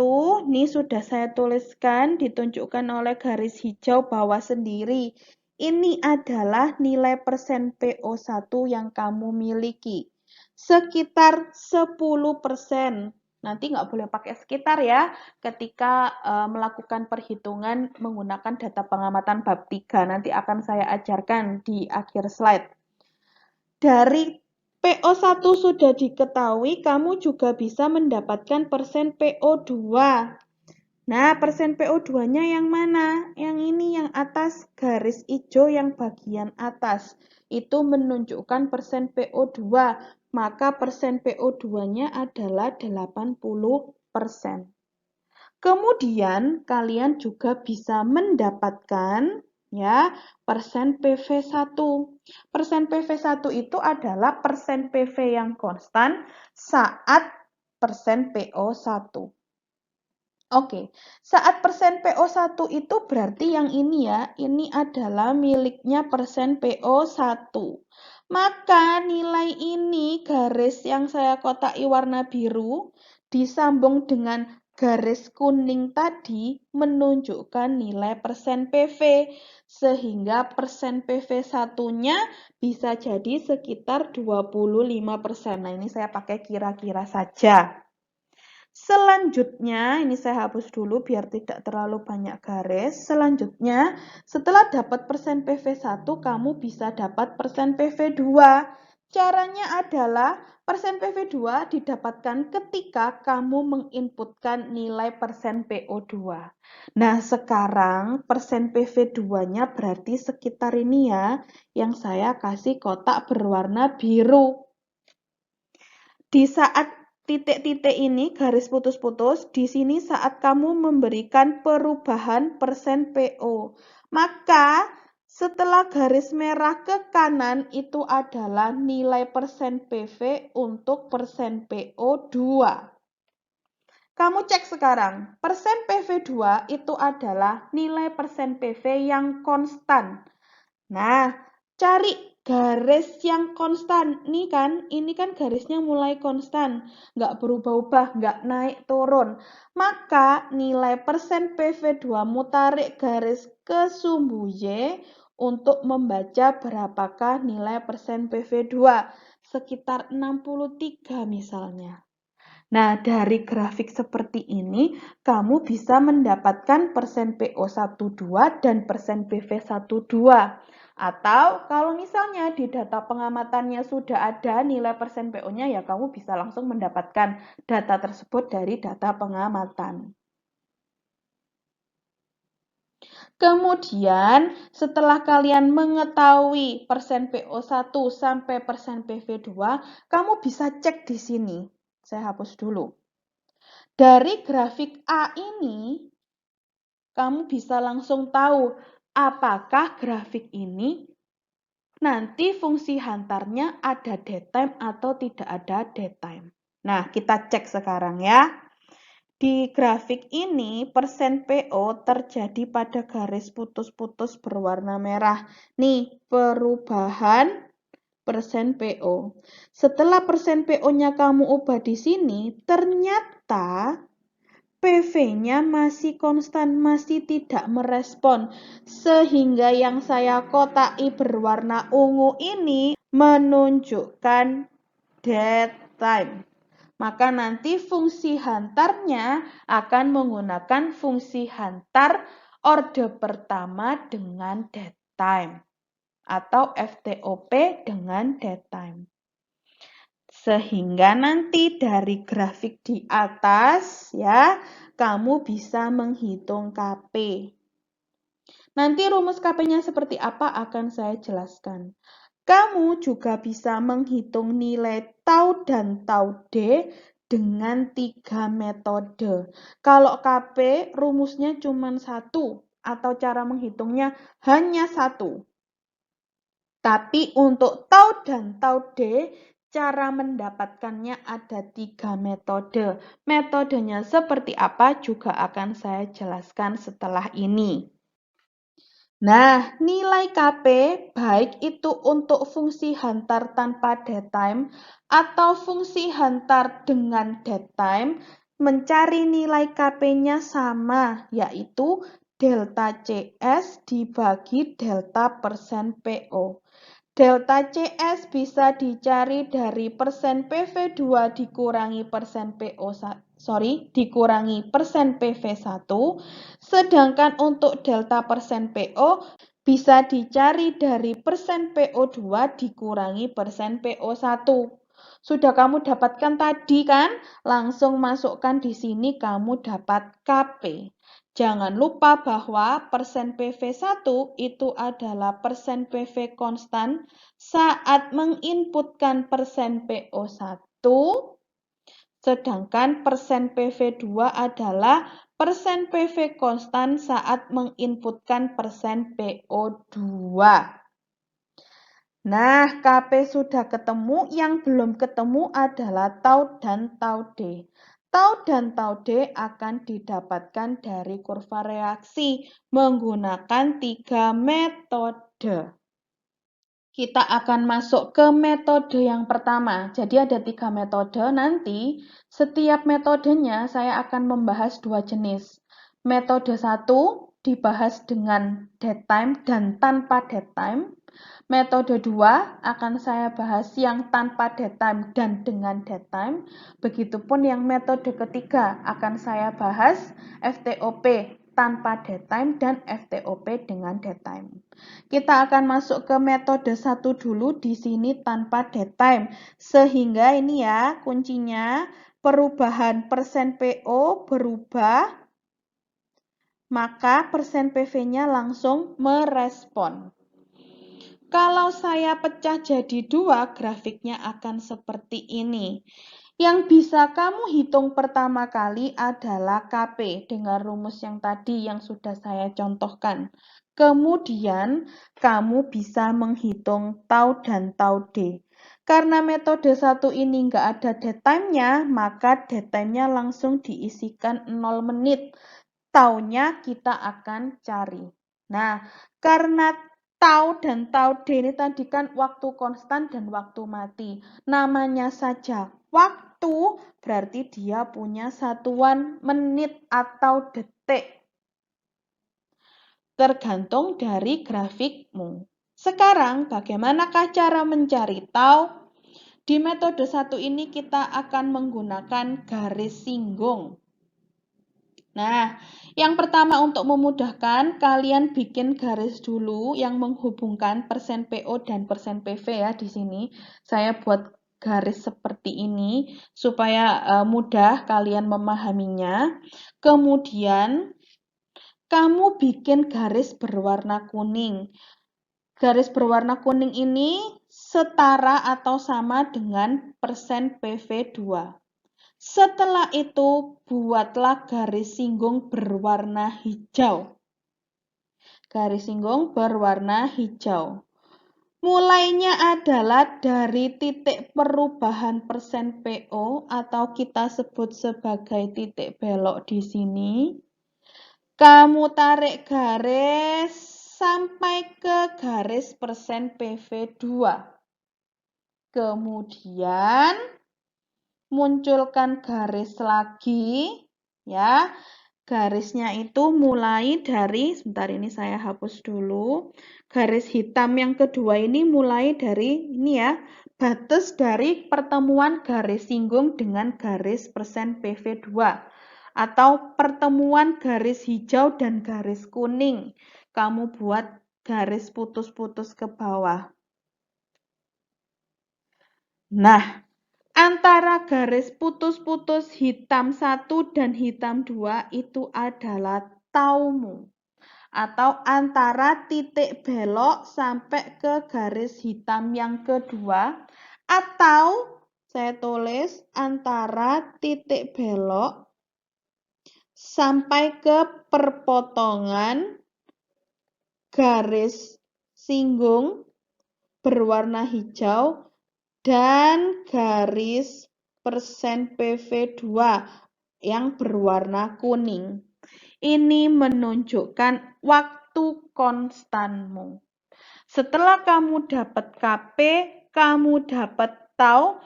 ini sudah saya tuliskan, ditunjukkan oleh garis hijau bawah sendiri. Ini adalah nilai persen PO1 yang kamu miliki. Sekitar 10%. Nanti nggak boleh pakai sekitar ya, ketika melakukan perhitungan menggunakan data pengamatan bab 3. Nanti akan saya ajarkan di akhir slide. Dari PO1 sudah diketahui, kamu juga bisa mendapatkan persen PO2. Nah, persen PO2-nya yang mana? Yang ini yang atas, garis hijau yang bagian atas. Itu menunjukkan persen PO2. Maka persen PO2-nya adalah 80%. Kemudian, kalian juga bisa mendapatkan ya persen PV1. Persen PV1 itu adalah persen PV yang konstan saat persen PO1. Oke, saat persen PO1 itu berarti yang ini ya, ini adalah miliknya persen PO1. Maka nilai ini, garis yang saya kotai warna biru, disambung dengan garis kuning tadi, menunjukkan nilai persen PV. Sehingga persen PV1-nya bisa jadi sekitar 25%. Nah, ini saya pakai kira-kira saja. Selanjutnya, ini saya hapus dulu biar tidak terlalu banyak garis. Selanjutnya, setelah dapat persen PV1, kamu bisa dapat persen PV2. Caranya adalah persen PV2 didapatkan ketika kamu menginputkan nilai persen PO2. Nah, sekarang persen PV2-nya berarti sekitar ini ya, yang saya kasih kotak berwarna biru. Di saat titik-titik ini, garis putus-putus, di sini saat kamu memberikan perubahan persen PO. Maka setelah garis merah ke kanan itu adalah nilai persen PV untuk persen PO2. Kamu cek sekarang, persen PV2 itu adalah nilai persen PV yang konstan. Nah, cari garis yang konstan. Ini kan garisnya mulai konstan. Nggak berubah-ubah, nggak naik turun. Maka nilai persen PV2-mu tarik garis ke sumbu Y untuk membaca berapakah nilai persen PV2. Sekitar 63 misalnya. Nah, dari grafik seperti ini, kamu bisa mendapatkan persen PO12 dan persen PV12. Atau kalau misalnya di data pengamatannya sudah ada nilai persen PO-nya, ya kamu bisa langsung mendapatkan data tersebut dari data pengamatan. Kemudian, setelah kalian mengetahui persen PO1 sampai persen PV2, kamu bisa cek di sini. Saya hapus dulu. Dari grafik A ini, kamu bisa langsung tahu apakah grafik ini nanti fungsi hantarnya ada dead time atau tidak ada dead time. Nah, kita cek sekarang ya. Di grafik ini, persen PO terjadi pada garis putus-putus berwarna merah. Nih, perubahan persen PO. Setelah persen PO-nya kamu ubah di sini, ternyata PV-nya masih konstan, masih tidak merespon. Sehingga yang saya kotai berwarna ungu ini menunjukkan dead time. Maka nanti fungsi hantarnya akan menggunakan fungsi hantar orde pertama dengan dead time. Atau FTOP dengan dead time. Sehingga nanti dari grafik di atas ya, kamu bisa menghitung KP. Nanti rumus KP-nya seperti apa akan saya jelaskan. Kamu juga bisa menghitung nilai tau dan tau D dengan 3 metode. Kalau KP rumusnya cuma 1 atau cara menghitungnya hanya 1. Tapi untuk tau dan tau D, cara mendapatkannya ada 3 metode. Metodenya seperti apa juga akan saya jelaskan setelah ini. Nah, nilai KP baik itu untuk fungsi hantar tanpa dead time atau fungsi hantar dengan dead time, mencari nilai KP-nya sama, yaitu delta CS dibagi delta persen PO. Delta CS bisa dicari dari persen PV2 dikurangi persen dikurangi persen PV1, sedangkan untuk delta persen PO bisa dicari dari persen PO2 dikurangi persen PO1. Sudah kamu dapatkan tadi kan? Langsung masukkan di sini kamu dapat KP. Jangan lupa bahwa persen PV1 itu adalah persen PV konstan saat menginputkan persen PO1, sedangkan persen PV2 adalah persen PV konstan saat menginputkan persen PO2. Nah, KP sudah ketemu, yang belum ketemu adalah tau dan tau D. Tau dan tau D akan didapatkan dari kurva reaksi menggunakan 3 metode. Kita akan masuk ke metode yang pertama. Jadi ada 3 metode, nanti setiap metodenya saya akan membahas 2 jenis. Metode 1 dibahas dengan dead time dan tanpa dead time. Metode 2 akan saya bahas yang tanpa dead time dan dengan dead time. Begitupun yang metode ketiga akan saya bahas FTOP tanpa dead time dan FTOP dengan dead time. Kita akan masuk ke metode 1 dulu, di sini tanpa dead time. Sehingga ini ya kuncinya, perubahan persen PO berubah, maka persen PV-nya langsung merespon. Kalau saya pecah jadi 2, grafiknya akan seperti ini. Yang bisa kamu hitung pertama kali adalah KP dengan rumus yang tadi yang sudah saya contohkan. Kemudian kamu bisa menghitung tau dan tau D. Karena metode 1 ini nggak ada dead time-nya, maka dead time-nya langsung diisikan 0 menit. Taunya kita akan cari. Nah, karena tau dan tau D ini tadi kan waktu konstan dan waktu mati. Namanya saja waktu, berarti dia punya satuan menit atau detik. Tergantung dari grafikmu. Sekarang, bagaimanakah cara mencari tau? Di metode 1 ini kita akan menggunakan garis singgung. Nah, yang pertama untuk memudahkan, kalian bikin garis dulu yang menghubungkan persen PO dan persen PV ya di sini. Saya buat garis seperti ini supaya mudah kalian memahaminya. Kemudian, kamu bikin garis berwarna kuning. Garis berwarna kuning ini setara atau sama dengan persen PV2. Setelah itu, buatlah garis singgung berwarna hijau. Garis singgung berwarna hijau. Mulainya adalah dari titik perubahan persen PO atau kita sebut sebagai titik belok di sini. Kamu tarik garis sampai ke garis persen PV2. Kemudian munculkan garis lagi, ya. Garisnya itu mulai dari, sebentar ini saya hapus dulu. Garis hitam yang kedua ini mulai dari, ini ya, batas dari pertemuan garis singgung dengan garis persen PV2. Atau pertemuan garis hijau dan garis kuning. Kamu buat garis putus-putus ke bawah. Nah, antara garis putus-putus hitam 1 dan hitam 2 itu adalah taumu. Atau antara titik belok sampai ke garis hitam yang kedua. Atau saya tulis antara titik belok sampai ke perpotongan garis singgung berwarna hijau dan garis persen PV2 yang berwarna kuning. Ini menunjukkan waktu konstanmu. Setelah kamu dapat KP, kamu dapat tau,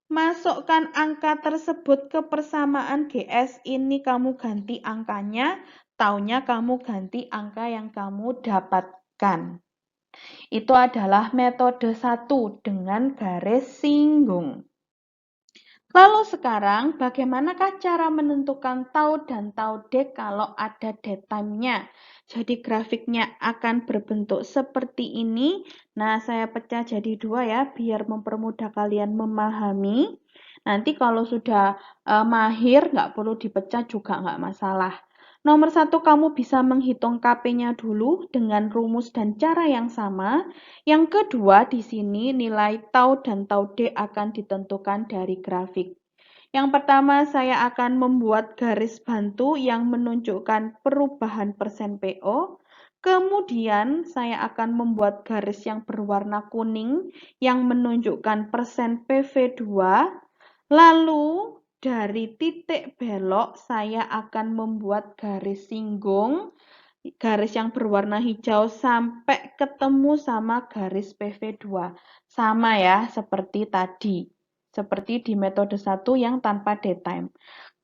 masukkan angka tersebut ke persamaan GS, ini kamu ganti angkanya, taunya kamu ganti angka yang kamu dapatkan. Itu adalah metode 1 dengan garis singgung. Lalu sekarang, bagaimanakah cara menentukan tau dan tau D kalau ada dead time-nya? Jadi grafiknya akan berbentuk seperti ini. Nah, saya pecah jadi 2 ya, biar mempermudah kalian memahami. Nanti kalau sudah mahir, nggak perlu dipecah juga nggak masalah. Nomor 1, kamu bisa menghitung KP-nya dulu dengan rumus dan cara yang sama. Yang kedua, di sini nilai tau dan tau D akan ditentukan dari grafik. Yang pertama, saya akan membuat garis bantu yang menunjukkan perubahan persen PO. Kemudian, saya akan membuat garis yang berwarna kuning yang menunjukkan persen PV2. Lalu, dari titik belok, saya akan membuat garis singgung, garis yang berwarna hijau sampai ketemu sama garis PV2. Sama ya, seperti tadi. Seperti di metode 1 yang tanpa dead time.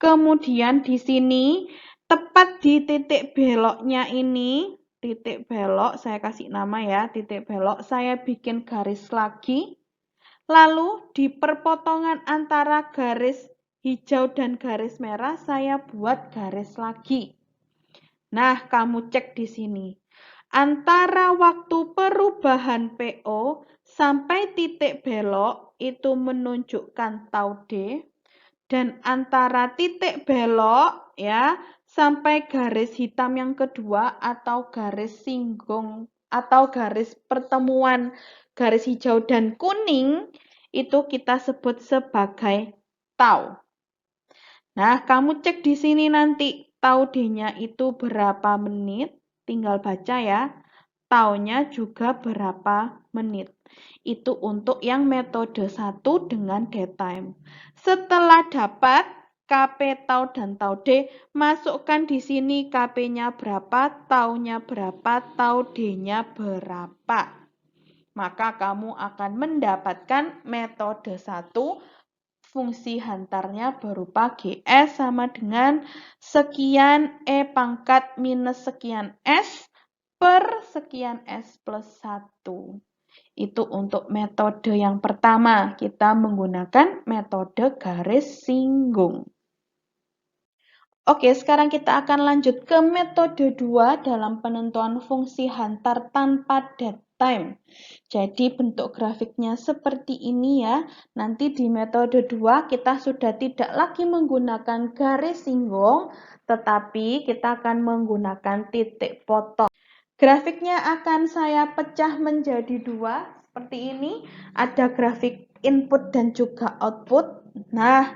Kemudian di sini, tepat di titik beloknya ini, titik belok, saya kasih nama ya, titik belok, saya bikin garis lagi. Lalu di perpotongan antara garis hijau dan garis merah, saya buat garis lagi. Nah, kamu cek di sini. Antara waktu perubahan PO sampai titik belok itu menunjukkan tau D. Dan antara titik belok ya sampai garis hitam yang kedua atau garis singgung atau garis pertemuan garis hijau dan kuning itu kita sebut sebagai tau. Nah, kamu cek di sini nanti tau D-nya itu berapa menit, tinggal baca ya. Taunya juga berapa menit. Itu untuk yang metode 1 dengan dead time. Setelah dapat KP, tau, dan tau D, masukkan di sini KP-nya berapa, taunya berapa, tau D-nya berapa. Maka kamu akan mendapatkan metode 1, fungsi hantarnya berupa GS sama dengan sekian E pangkat minus sekian S per sekian S plus 1. Itu untuk metode yang pertama, kita menggunakan metode garis singgung. Oke, sekarang kita akan lanjut ke metode 2 dalam penentuan fungsi hantar tanpa dead time. Jadi bentuk grafiknya seperti ini ya. Nanti di metode 2 kita sudah tidak lagi menggunakan garis singgung, tetapi kita akan menggunakan titik potong. Grafiknya akan saya pecah menjadi dua, seperti ini. Ada grafik input dan juga output. Nah,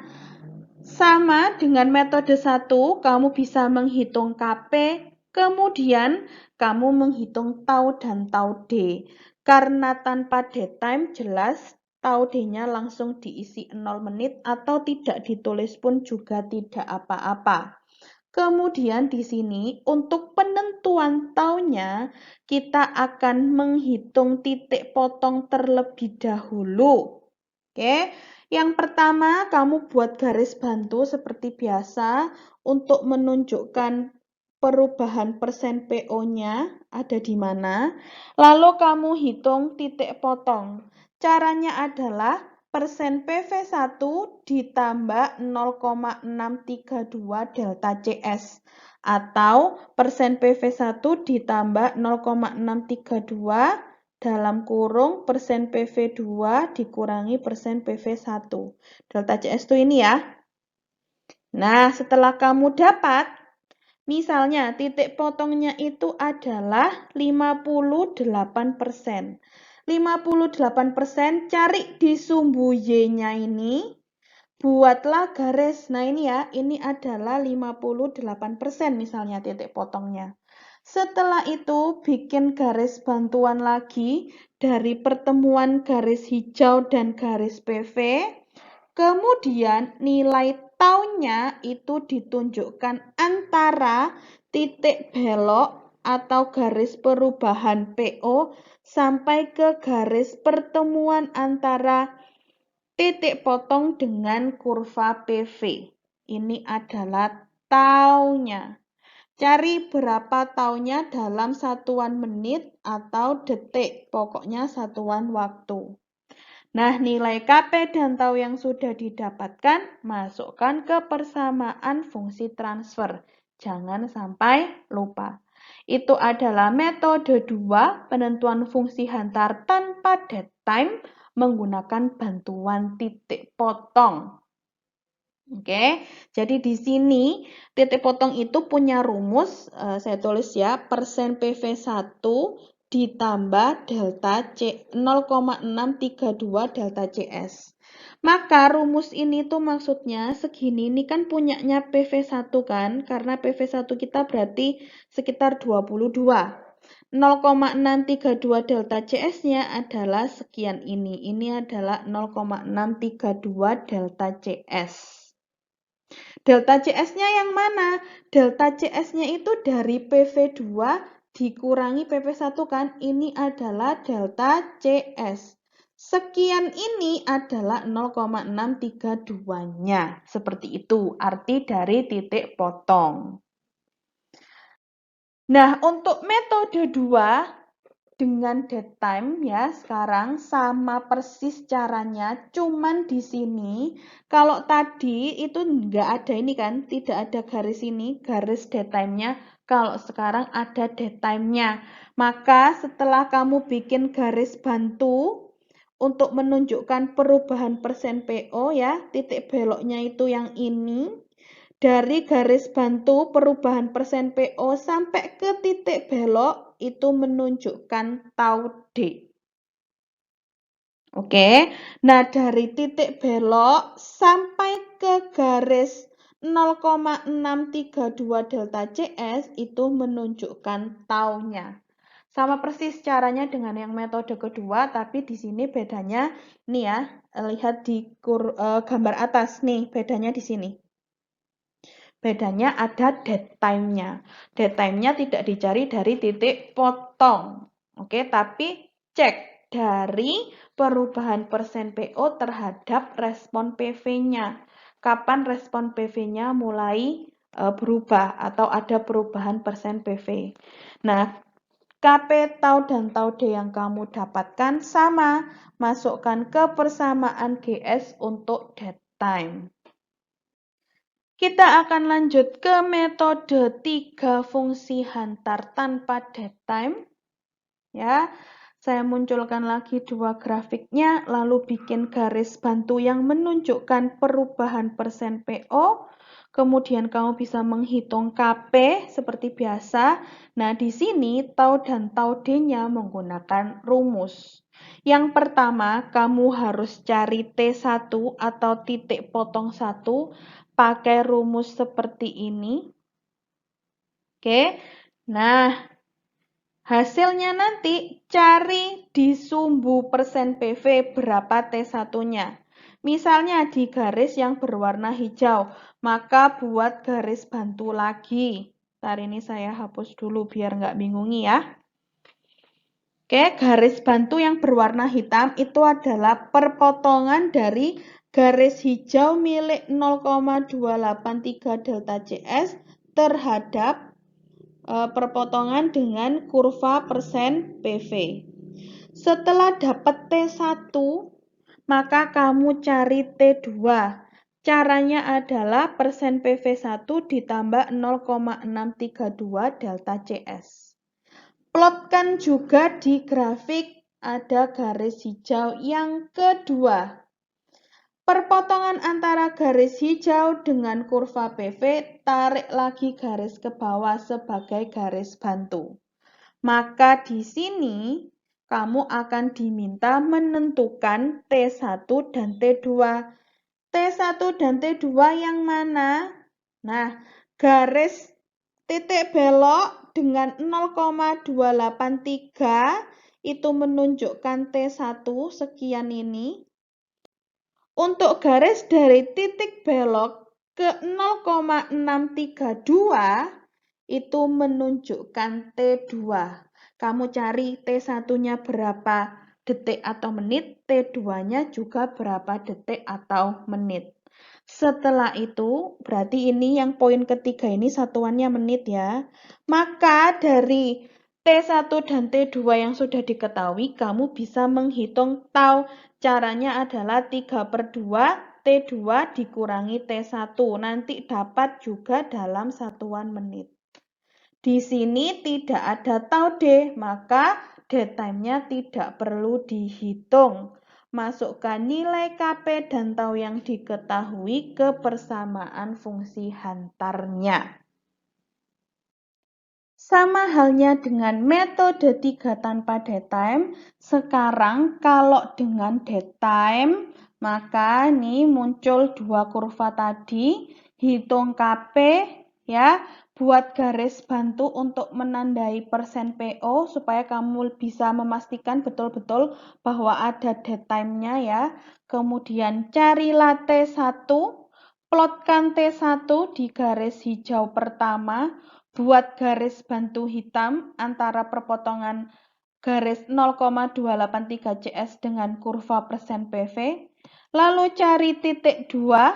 sama dengan metode 1, kamu bisa menghitung KP, kemudian kamu menghitung tau dan tau D. Karena tanpa dead time jelas tau D-nya langsung diisi 0 menit atau tidak ditulis pun juga tidak apa-apa. Kemudian di sini untuk penentuan taunya kita akan menghitung titik potong terlebih dahulu. Oke. Yang pertama, kamu buat garis bantu seperti biasa untuk menunjukkan perubahan persen PO-nya ada di mana. Lalu kamu hitung titik potong. Caranya adalah persen PV1 ditambah 0,632 delta CS atau persen PV1 ditambah 0,632 dalam kurung persen PV2 dikurangi persen PV1. Delta CS itu ini ya. Nah, setelah kamu dapat, misalnya titik potongnya itu adalah 58%. 58%, cari di sumbu Y-nya ini, buatlah garis. Nah ini ya, ini adalah 58% misalnya titik potongnya. Setelah itu bikin garis bantuan lagi dari pertemuan garis hijau dan garis PV. Kemudian nilai taunya itu ditunjukkan antara titik belok atau garis perubahan PO sampai ke garis pertemuan antara titik potong dengan kurva PV. Ini adalah taunya. Cari berapa taunya dalam satuan menit atau detik, pokoknya satuan waktu. Nah, nilai KP dan tau yang sudah didapatkan, masukkan ke persamaan fungsi transfer. Jangan sampai lupa. Itu adalah metode 2, penentuan fungsi hantar tanpa dead time menggunakan bantuan titik potong. Oke, jadi di sini titik potong itu punya rumus, saya tulis ya, persen PV1 ditambah delta C 0,632 delta CS. Maka rumus ini tuh maksudnya segini, ini kan punyanya PV1 kan, karena PV1 kita berarti sekitar 22. 0,632 delta CS-nya adalah sekian ini. Ini adalah 0,632 delta CS. Delta CS-nya yang mana? Delta CS-nya itu dari PV2 dikurangi PV1 kan? Ini adalah delta CS. Sekian ini adalah 0,632-nya. Seperti itu arti dari titik potong. Nah, untuk metode 2 dengan dead time ya sekarang sama persis caranya, cuman di sini kalau tadi itu enggak ada ini kan, tidak ada garis ini, garis dead time-nya. Kalau sekarang ada dead time-nya. Maka setelah kamu bikin garis bantu untuk menunjukkan perubahan persen PO ya, titik beloknya itu yang ini. Dari garis bantu perubahan persen PO sampai ke titik belok itu menunjukkan tau D. Oke, nah dari titik belok sampai ke garis 0,632 delta CS itu menunjukkan taunya. Sama persis caranya dengan yang metode kedua, tapi di sini bedanya nih ya, lihat di gambar atas nih, bedanya di sini. Bedanya ada dead time-nya. Dead time-nya tidak dicari dari titik potong. Oke, tapi cek dari perubahan persen PO terhadap respon PV-nya. Kapan respon PV-nya mulai berubah atau ada perubahan persen PV. Nah, KP tau dan tau D yang kamu dapatkan sama. Masukkan ke persamaan GS untuk dead time. Kita akan lanjut ke metode 3 fungsi hantar tanpa datetime. Ya, saya munculkan lagi 2 grafiknya, lalu bikin garis bantu yang menunjukkan perubahan persen PO. Kemudian kamu bisa menghitung KP seperti biasa. Nah, di sini tau dan tau D-nya menggunakan rumus. Yang pertama, kamu harus cari T1 atau titik potong 1 pakai rumus seperti ini. Oke. Nah, hasilnya nanti cari di sumbu persen PV berapa T1-nya. Misalnya di garis yang berwarna hijau, maka buat garis bantu lagi. Ntar ini saya hapus dulu biar nggak bingungi ya. Oke, garis bantu yang berwarna hitam itu adalah perpotongan dari garis hijau milik 0,283 delta CS terhadap perpotongan dengan kurva persen PV. Setelah dapat T1, maka kamu cari T2. Caranya adalah persen PV1 ditambah 0,632 delta CS. Plotkan juga di grafik ada garis hijau yang kedua. Perpotongan antara garis hijau dengan kurva PV, tarik lagi garis ke bawah sebagai garis bantu. Maka di sini kamu akan diminta menentukan T1 dan T2. T1 dan T2 yang mana? Nah, garis titik belok dengan 0,283 itu menunjukkan T1 sekian ini. Untuk garis dari titik belok ke 0,632 itu menunjukkan T2. Kamu cari T1-nya berapa detik atau menit, T2-nya juga berapa detik atau menit. Setelah itu, berarti ini yang poin ketiga ini satuannya menit ya. Maka dari T1 dan T2 yang sudah diketahui, kamu bisa menghitung tau. Caranya adalah 3/2 T2 dikurangi T1. Nanti dapat juga dalam satuan menit. Di sini tidak ada tau D, maka datetime-nya tidak perlu dihitung. Masukkan nilai KP dan tau yang diketahui ke persamaan fungsi hantarnya. Sama halnya dengan metode 3 tanpa datetime, sekarang kalau dengan datetime, maka ini muncul 2 kurva tadi, hitung KP ya, buat garis bantu untuk menandai persen PO supaya kamu bisa memastikan betul-betul bahwa ada datetime-nya ya. Kemudian carilah T1, plotkan T1 di garis hijau pertama, buat garis bantu hitam antara perpotongan garis 0,283 CS dengan kurva persen PV. Lalu cari titik 2,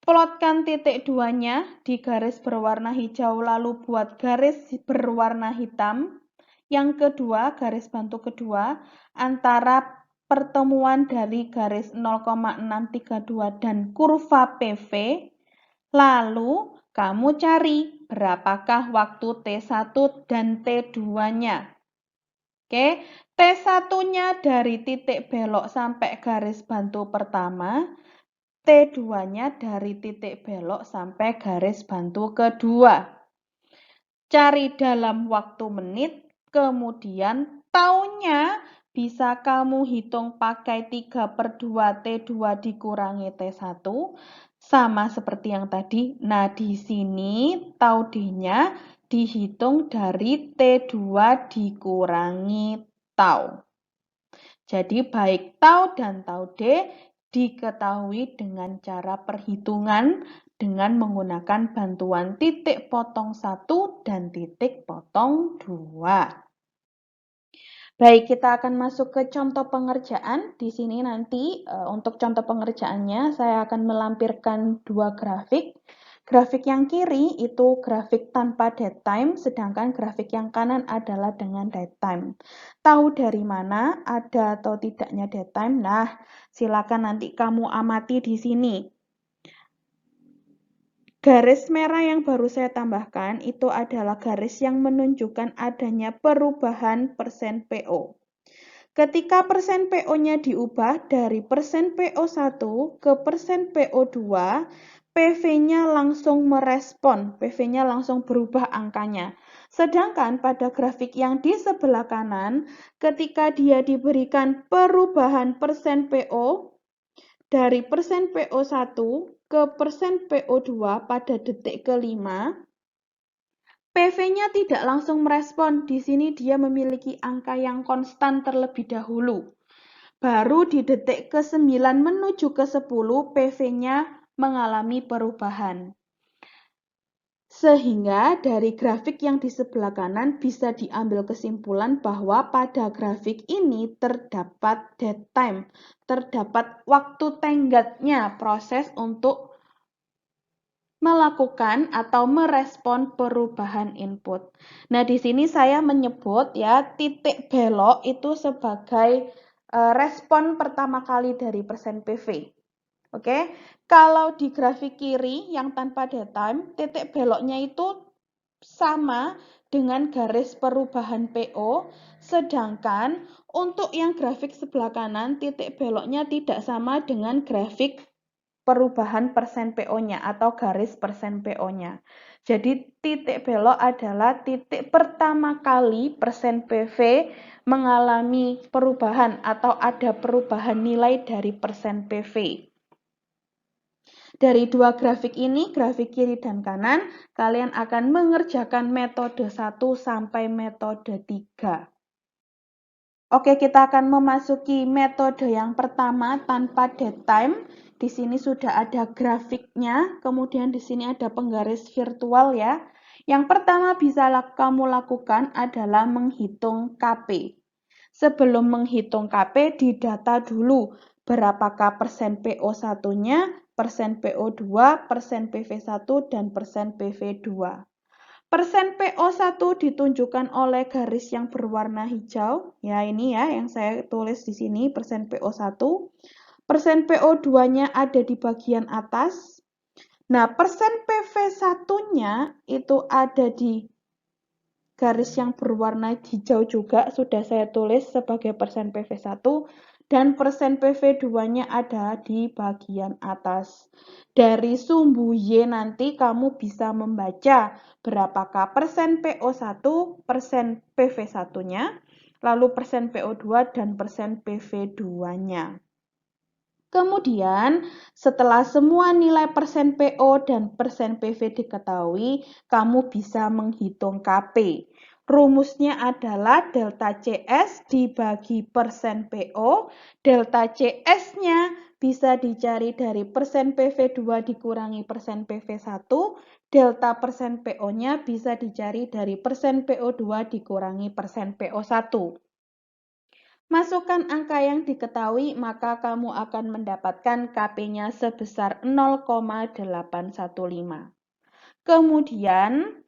plotkan titik 2-nya di garis berwarna hijau lalu buat garis berwarna hitam. Yang kedua, garis bantu kedua antara pertemuan dari garis 0,632 dan kurva PV. Lalu kamu cari berapakah waktu T1 dan T2-nya. Oke, T1-nya dari titik belok sampai garis bantu pertama, T2-nya dari titik belok sampai garis bantu kedua. Cari dalam waktu menit, kemudian taunya bisa kamu hitung pakai 3/2 T2 dikurangi T1, sama seperti yang tadi. Nah, di sini tau D-nya dihitung dari T2 dikurangi tau. Jadi baik tau dan tau D diketahui dengan cara perhitungan dengan menggunakan bantuan titik potong 1 dan titik potong 2. Baik, kita akan masuk ke contoh pengerjaan. Di sini nanti untuk contoh pengerjaannya saya akan melampirkan 2 grafik. Grafik yang kiri itu grafik tanpa datetime, sedangkan grafik yang kanan adalah dengan datetime. Tahu dari mana ada atau tidaknya datetime? Nah, silakan nanti kamu amati di sini. Garis merah yang baru saya tambahkan itu adalah garis yang menunjukkan adanya perubahan persen PO. Ketika persen PO-nya diubah dari persen PO1 ke persen PO2, PV-nya langsung merespon, PV-nya langsung berubah angkanya. Sedangkan pada grafik yang di sebelah kanan, ketika dia diberikan perubahan persen PO, dari persen PO1 ke persen PO2 pada detik kelima, PV-nya tidak langsung merespon. Di sini dia memiliki angka yang konstan terlebih dahulu. Baru di detik ke-9 menuju ke-10, PV-nya mengalami perubahan. Sehingga dari grafik yang di sebelah kanan bisa diambil kesimpulan bahwa pada grafik ini terdapat dead time, terdapat waktu tenggatnya proses untuk melakukan atau merespon perubahan input. Nah, di sini saya menyebut ya titik belok itu sebagai respon pertama kali dari persen PV. Oke, kalau di grafik kiri yang tanpa dead time, titik beloknya itu sama dengan garis perubahan PO, sedangkan untuk yang grafik sebelah kanan, titik beloknya tidak sama dengan grafik perubahan persen PO-nya atau garis persen PO-nya. Jadi titik belok adalah titik pertama kali persen PV mengalami perubahan atau ada perubahan nilai dari persen PV. Dari dua grafik ini, grafik kiri dan kanan, kalian akan mengerjakan metode 1 sampai metode 3. Oke, kita akan memasuki metode yang pertama tanpa dead time. Di sini sudah ada grafiknya, kemudian di sini ada penggaris virtual ya. Yang pertama bisa kamu lakukan adalah menghitung KP. Sebelum menghitung KP, didata dulu berapakah persen PO1-nya, persen PO2, persen PV1, dan persen PV2. Persen PO1 ditunjukkan oleh garis yang berwarna hijau. Ya, ini ya yang saya tulis di sini, persen PO1. Persen PO2-nya ada di bagian atas. Nah, persen PV1-nya itu ada di garis yang berwarna hijau juga, sudah saya tulis sebagai persen PV1. Dan persen PV2-nya ada di bagian atas. Dari sumbu Y nanti kamu bisa membaca berapakah persen PO1, persen PV1-nya, lalu persen PO2 dan persen PV2-nya. Kemudian, setelah semua nilai persen PO dan persen PV diketahui, kamu bisa menghitung KP. Rumusnya adalah delta CS dibagi persen PO. Delta CS-nya bisa dicari dari persen PV2 dikurangi persen PV1. Delta persen PO-nya bisa dicari dari persen PO2 dikurangi persen PO1. Masukkan angka yang diketahui, maka kamu akan mendapatkan KP-nya sebesar 0,815. Kemudian,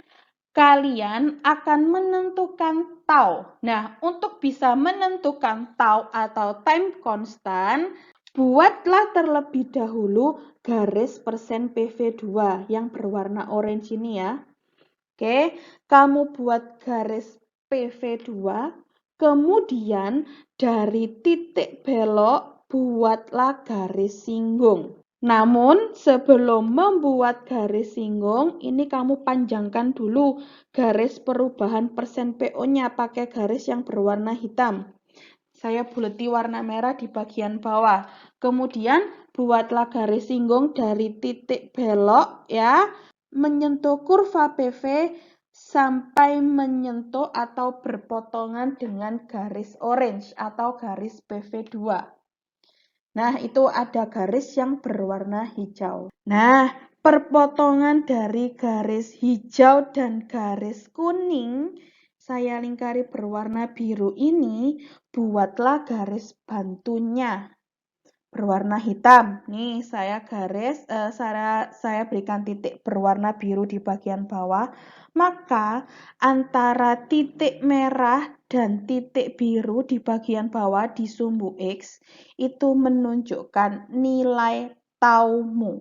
kalian akan menentukan tau. Nah, untuk bisa menentukan tau atau time constant, buatlah terlebih dahulu garis persen PV2 yang berwarna orange ini ya. Oke, kamu buat garis PV2, kemudian dari titik belok buatlah garis singgung. Namun sebelum membuat garis singgung, ini kamu panjangkan dulu garis perubahan persen PO-nya pakai garis yang berwarna hitam. Saya buleti warna merah di bagian bawah. Kemudian buatlah garis singgung dari titik belok ya, menyentuh kurva PV sampai menyentuh atau berpotongan dengan garis orange atau garis PV2. Nah, itu ada garis yang berwarna hijau. Nah, perpotongan dari garis hijau dan garis kuning, saya lingkari berwarna biru ini, buatlah garis bantunya berwarna hitam. Nih, saya berikan titik berwarna biru di bagian bawah. Maka antara titik merah dan titik biru di bagian bawah di sumbu X itu menunjukkan nilai taumu.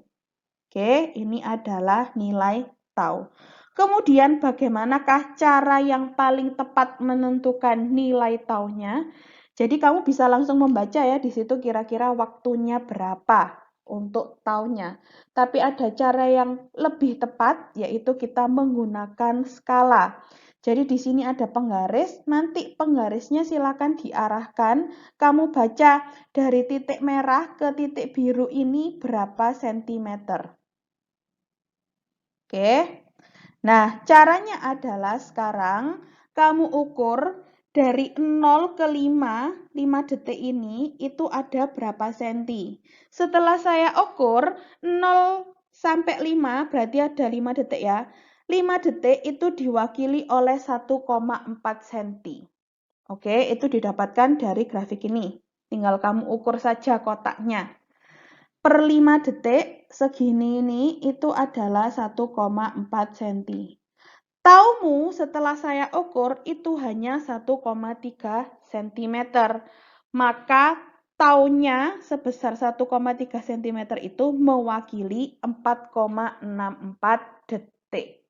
Oke, ini adalah nilai tau. Kemudian bagaimanakah cara yang paling tepat menentukan nilai taunya? Jadi kamu bisa langsung membaca ya di situ kira-kira waktunya berapa untuk taunya. Tapi ada cara yang lebih tepat yaitu kita menggunakan skala. Jadi di sini ada penggaris, nanti penggarisnya silakan diarahkan. Kamu baca dari titik merah ke titik biru ini berapa sentimeter. Oke. Nah, caranya adalah sekarang kamu ukur dari 0 ke 5 detik ini itu ada berapa senti. Setelah saya ukur 0 sampai 5 berarti ada 5 detik ya. 5 detik itu diwakili oleh 1,4 cm. Oke, itu didapatkan dari grafik ini. Tinggal kamu ukur saja kotaknya. Per 5 detik segini ini itu adalah 1,4 cm. Taumu setelah saya ukur itu hanya 1,3 cm. Maka taunya sebesar 1,3 cm itu mewakili 4,64 detik.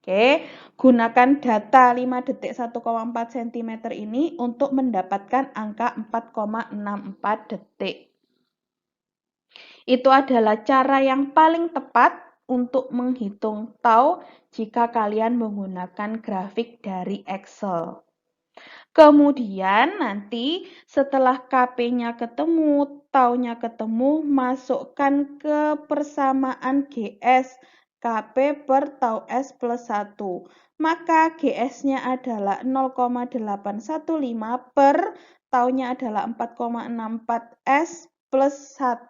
Oke, gunakan data 5 detik 1,4 cm ini untuk mendapatkan angka 4,64 detik. Itu adalah cara yang paling tepat untuk menghitung tau jika kalian menggunakan grafik dari Excel. Kemudian nanti setelah KP-nya ketemu, taunya ketemu, masukkan ke persamaan GS KP per tau S plus 1. Maka GS-nya adalah 0,815 per taunya adalah 4,64 S plus 1.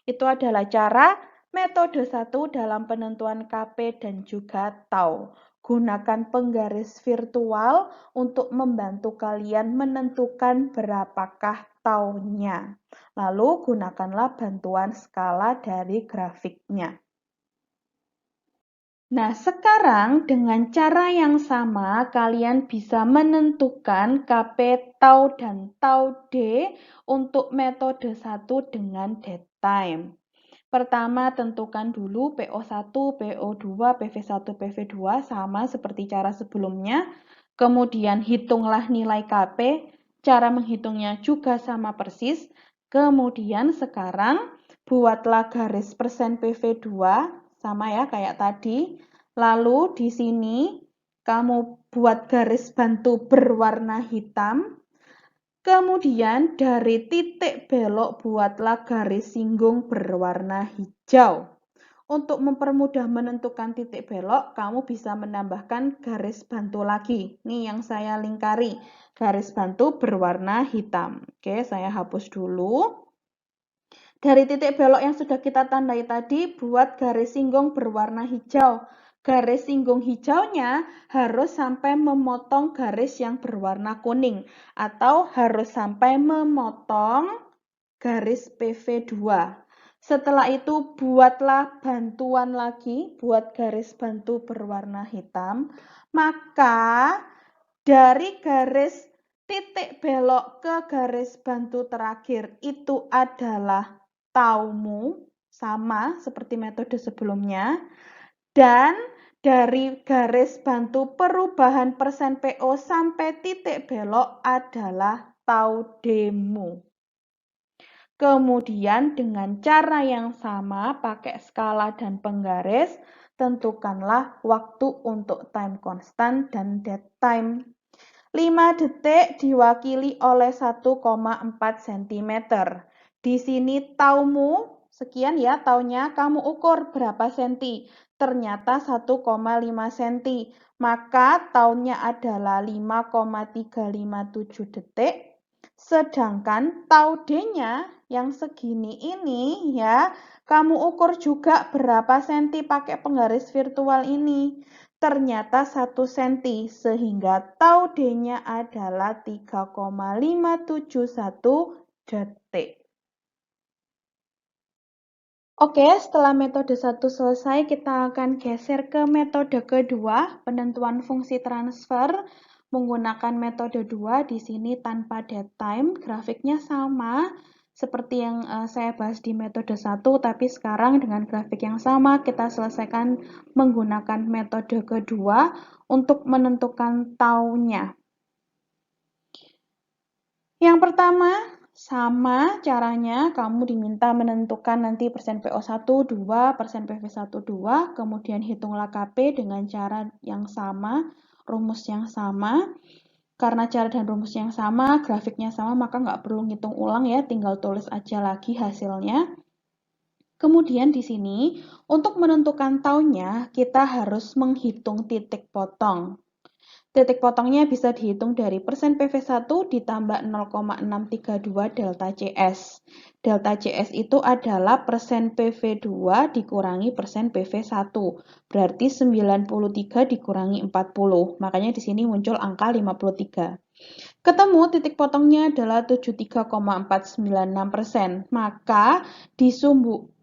Itu adalah cara metode 1 dalam penentuan KP dan juga tau. Gunakan penggaris virtual untuk membantu kalian menentukan berapakah taunya. Lalu gunakanlah bantuan skala dari grafiknya. Nah, sekarang dengan cara yang sama, kalian bisa menentukan KP tau dan tau D untuk metode 1 dengan date time. Pertama, tentukan dulu PO1, PO2, PV1, PV2 sama seperti cara sebelumnya. Kemudian hitunglah nilai KP, cara menghitungnya juga sama persis. Kemudian sekarang buatlah garis persen PV2 sama ya kayak tadi. Lalu di sini kamu buat garis bantu berwarna hitam. Kemudian dari titik belok buatlah garis singgung berwarna hijau. Untuk mempermudah menentukan titik belok, kamu bisa menambahkan garis bantu lagi. Ini yang saya lingkari, garis bantu berwarna hitam. Oke, saya hapus dulu. Dari titik belok yang sudah kita tandai tadi, buat garis singgung berwarna hijau. Garis singgung hijaunya harus sampai memotong garis yang berwarna kuning atau harus sampai memotong garis PV2. Setelah itu buatlah bantuan lagi, buat garis bantu berwarna hitam. Maka dari garis titik belok ke garis bantu terakhir itu adalah taumu, sama seperti metode sebelumnya. Dan dari garis bantu perubahan persen PO sampai titik belok adalah tau D-mu. Kemudian dengan cara yang sama, pakai skala dan penggaris, tentukanlah waktu untuk time constant dan date time. 5 detik diwakili oleh 1,4 cm. Di sini taumu, sekian ya taunya, kamu ukur berapa senti. Ternyata 1,5 cm. Maka taunya adalah 5,357 detik. Sedangkan tau D-nya yang segini ini ya, kamu ukur juga berapa senti pakai penggaris virtual ini. Ternyata 1 cm, sehingga tau D-nya adalah 3,571 detik. Oke, setelah metode 1 selesai, kita akan geser ke metode kedua, penentuan fungsi transfer. Menggunakan metode 2 di sini tanpa date time, grafiknya sama. seperti yang saya bahas di metode 1, tapi sekarang dengan grafik yang sama kita selesaikan menggunakan metode kedua untuk menentukan taunya. Yang pertama, sama caranya kamu diminta menentukan nanti persen PO1, 2, persen PV1, 2, kemudian hitunglah KP dengan cara yang sama, rumus yang sama. Karena cara dan rumus yang sama, grafiknya sama, maka nggak perlu ngitung ulang ya, tinggal tulis aja lagi hasilnya. Kemudian di sini, untuk menentukan taunya, kita harus menghitung titik potong. Titik potongnya bisa dihitung dari persen PV1 ditambah 0,632 delta CS. Delta CS itu adalah persen PV2 dikurangi persen PV1. Berarti 93 dikurangi 40. Makanya di sini muncul angka 53. Ketemu titik potongnya adalah 73,496%. Maka di sumbu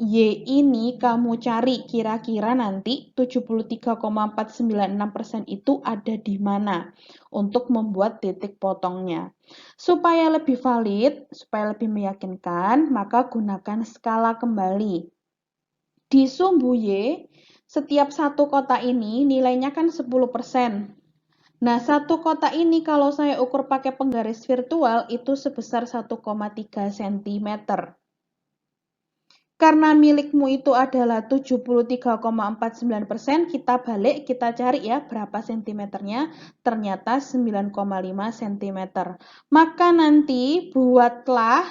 Y ini kamu cari kira-kira nanti 73,496% itu ada di mana untuk membuat titik potongnya. Supaya lebih valid, supaya lebih meyakinkan, maka gunakan skala kembali. Di sumbu Y, setiap satu kotak ini nilainya kan 10%. Nah, satu kotak ini kalau saya ukur pakai penggaris virtual itu sebesar 1,3 cm. Karena milikmu itu adalah 73,49%, kita balik, kita cari ya berapa sentimeternya, ternyata 9,5 cm. Maka nanti buatlah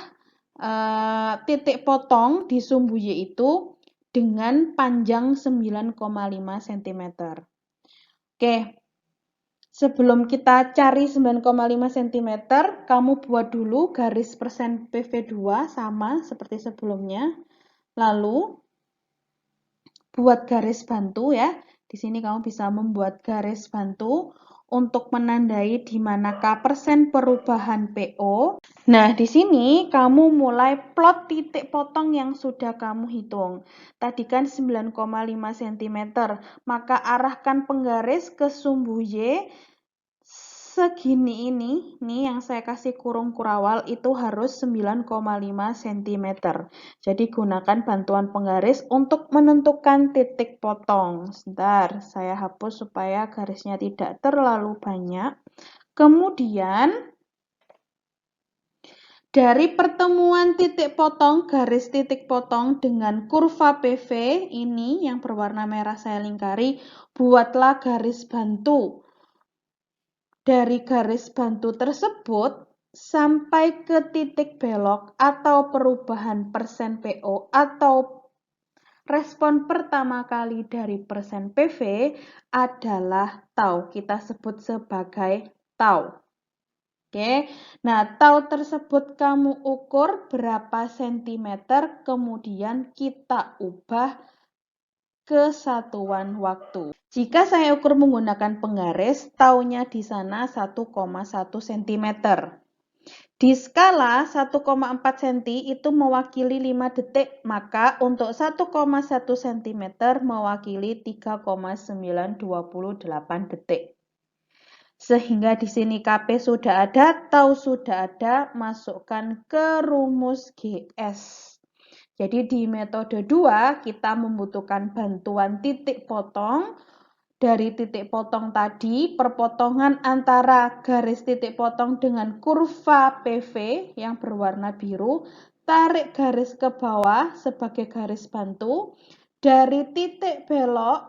titik potong di sumbu Y itu dengan panjang 9,5 cm. Oke, sebelum kita cari 9,5 cm, kamu buat dulu garis persen PV2 sama seperti sebelumnya. Lalu, buat garis bantu ya. Di sini kamu bisa membuat garis bantu untuk menandai di manakah persen perubahan PO. Nah, di sini kamu mulai plot titik potong yang sudah kamu hitung. Tadi kan 9,5 cm, maka arahkan penggaris ke sumbu Y segini ini, nih yang saya kasih kurung kurawal itu harus 9,5 cm. Jadi gunakan bantuan penggaris untuk menentukan titik potong. Sebentar, saya hapus supaya garisnya tidak terlalu banyak. Kemudian, dari pertemuan titik potong, garis titik potong dengan kurva PV ini yang berwarna merah saya lingkari, buatlah garis bantu. Dari garis bantu tersebut sampai ke titik belok atau perubahan persen PO atau respon pertama kali dari persen PV adalah tau. Kita sebut sebagai tau. Oke, nah tau tersebut kamu ukur berapa sentimeter, kemudian kita ubah ke satuan waktu. Jika saya ukur menggunakan penggaris, taunya di sana 1,1 cm. Di skala 1,4 cm itu mewakili 5 detik, maka untuk 1,1 cm mewakili 3,928 detik. Sehingga di sini KP sudah ada, tau sudah ada, masukkan ke rumus GS. Jadi di metode 2 kita membutuhkan bantuan titik potong. Dari titik potong tadi, perpotongan antara garis titik potong dengan kurva PV yang berwarna biru, tarik garis ke bawah sebagai garis bantu. Dari titik belok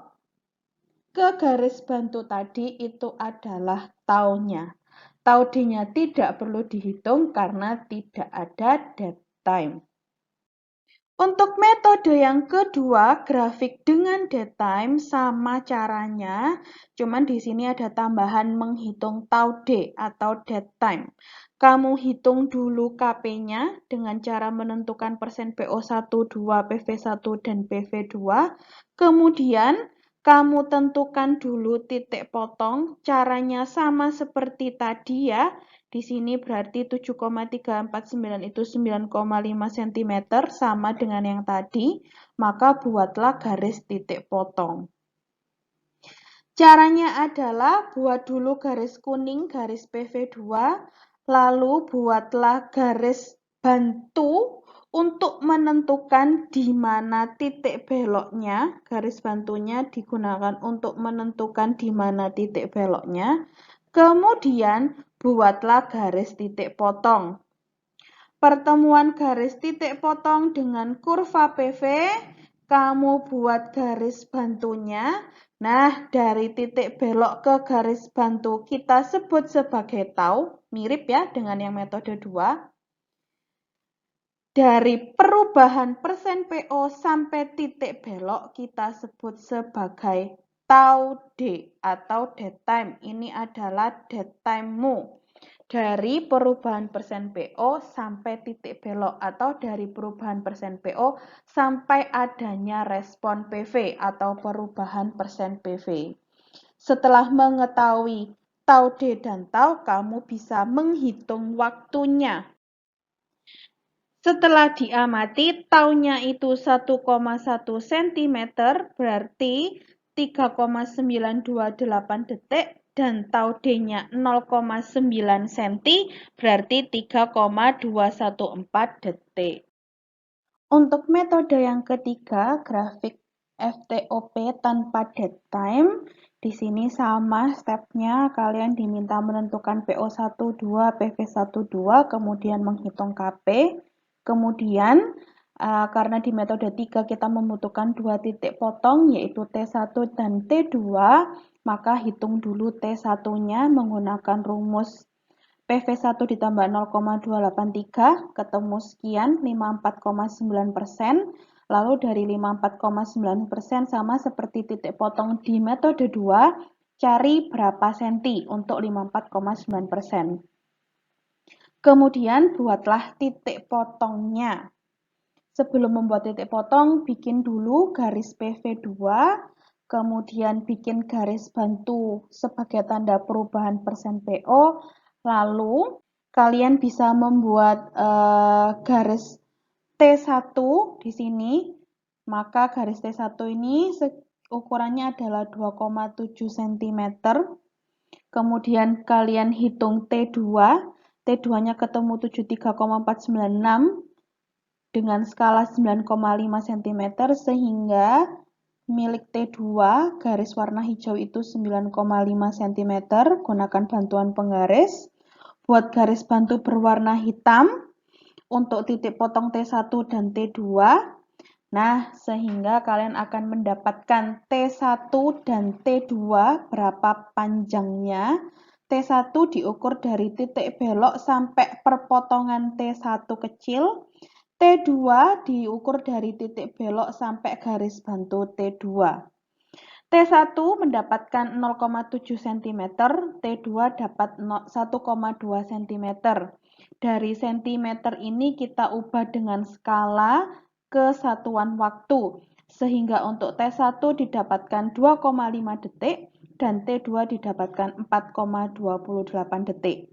ke garis bantu tadi itu adalah taunya. Tau D-nya tidak perlu dihitung karena tidak ada dead time. Untuk metode yang kedua, grafik dengan dead time sama caranya, cuman di sini ada tambahan menghitung tau D atau dead time. Kamu hitung dulu KP-nya dengan cara menentukan persen PO1, 2, PV1, dan PV2. Kemudian kamu tentukan dulu titik potong, caranya sama seperti tadi ya. Di sini berarti 7,349 itu 9,5 cm sama dengan yang tadi, maka buatlah garis titik potong. Caranya adalah buat dulu garis kuning, garis PV2, lalu buatlah garis bantu untuk menentukan di mana titik beloknya. Garis bantunya digunakan untuk menentukan di mana titik beloknya. Kemudian buatlah garis titik potong. Pertemuan garis titik potong dengan kurva PV, kamu buat garis bantunya. Nah, dari titik belok ke garis bantu kita sebut sebagai tau, mirip ya dengan yang metode 2. Dari perubahan persen PO sampai titik belok kita sebut sebagai tau D atau dead time. Ini adalah dead time-mu. Dari perubahan persen PO sampai titik belok atau dari perubahan persen PO sampai adanya respon PV atau perubahan persen PV. Setelah mengetahui tau D dan tau, kamu bisa menghitung waktunya. Setelah diamati, taunya itu 1,1 cm berarti 3,928 detik dan tau D-nya 0,9 cm berarti 3,214 detik. Untuk metode yang ketiga, grafik FTOP tanpa dead time. Di sini sama stepnya, kalian diminta menentukan PO12, PV12, kemudian menghitung KP. Kemudian, karena di metode 3 kita membutuhkan 2 titik potong, yaitu T1 dan T2, maka hitung dulu T1-nya menggunakan rumus PV1 ditambah 0,283 ketemu sekian 54,9%. Lalu dari 54,9% sama seperti titik potong di metode 2, cari berapa senti untuk 54,9%. Kemudian buatlah titik potongnya. Sebelum membuat titik potong, bikin dulu garis PV2, kemudian bikin garis bantu sebagai tanda perubahan persen PO, lalu kalian bisa membuat garis T1 di sini, maka garis T1 ini ukurannya adalah 2,7 cm, kemudian kalian hitung T2, T2-nya ketemu 73,496, dengan skala 9,5 cm sehingga milik T2 garis warna hijau itu 9,5 cm, gunakan bantuan penggaris. Buat garis bantu berwarna hitam untuk titik potong T1 dan T2. Nah, sehingga kalian akan mendapatkan T1 dan T2 berapa panjangnya. T1 diukur dari titik belok sampai perpotongan T1 kecil. T2 diukur dari titik belok sampai garis bantu T2. T1 mendapatkan 0,7 cm, T2 dapat 1,2 cm. Dari cm ini kita ubah dengan skala ke satuan waktu, sehingga untuk T1 didapatkan 2,5 detik dan T2 didapatkan 4,28 detik.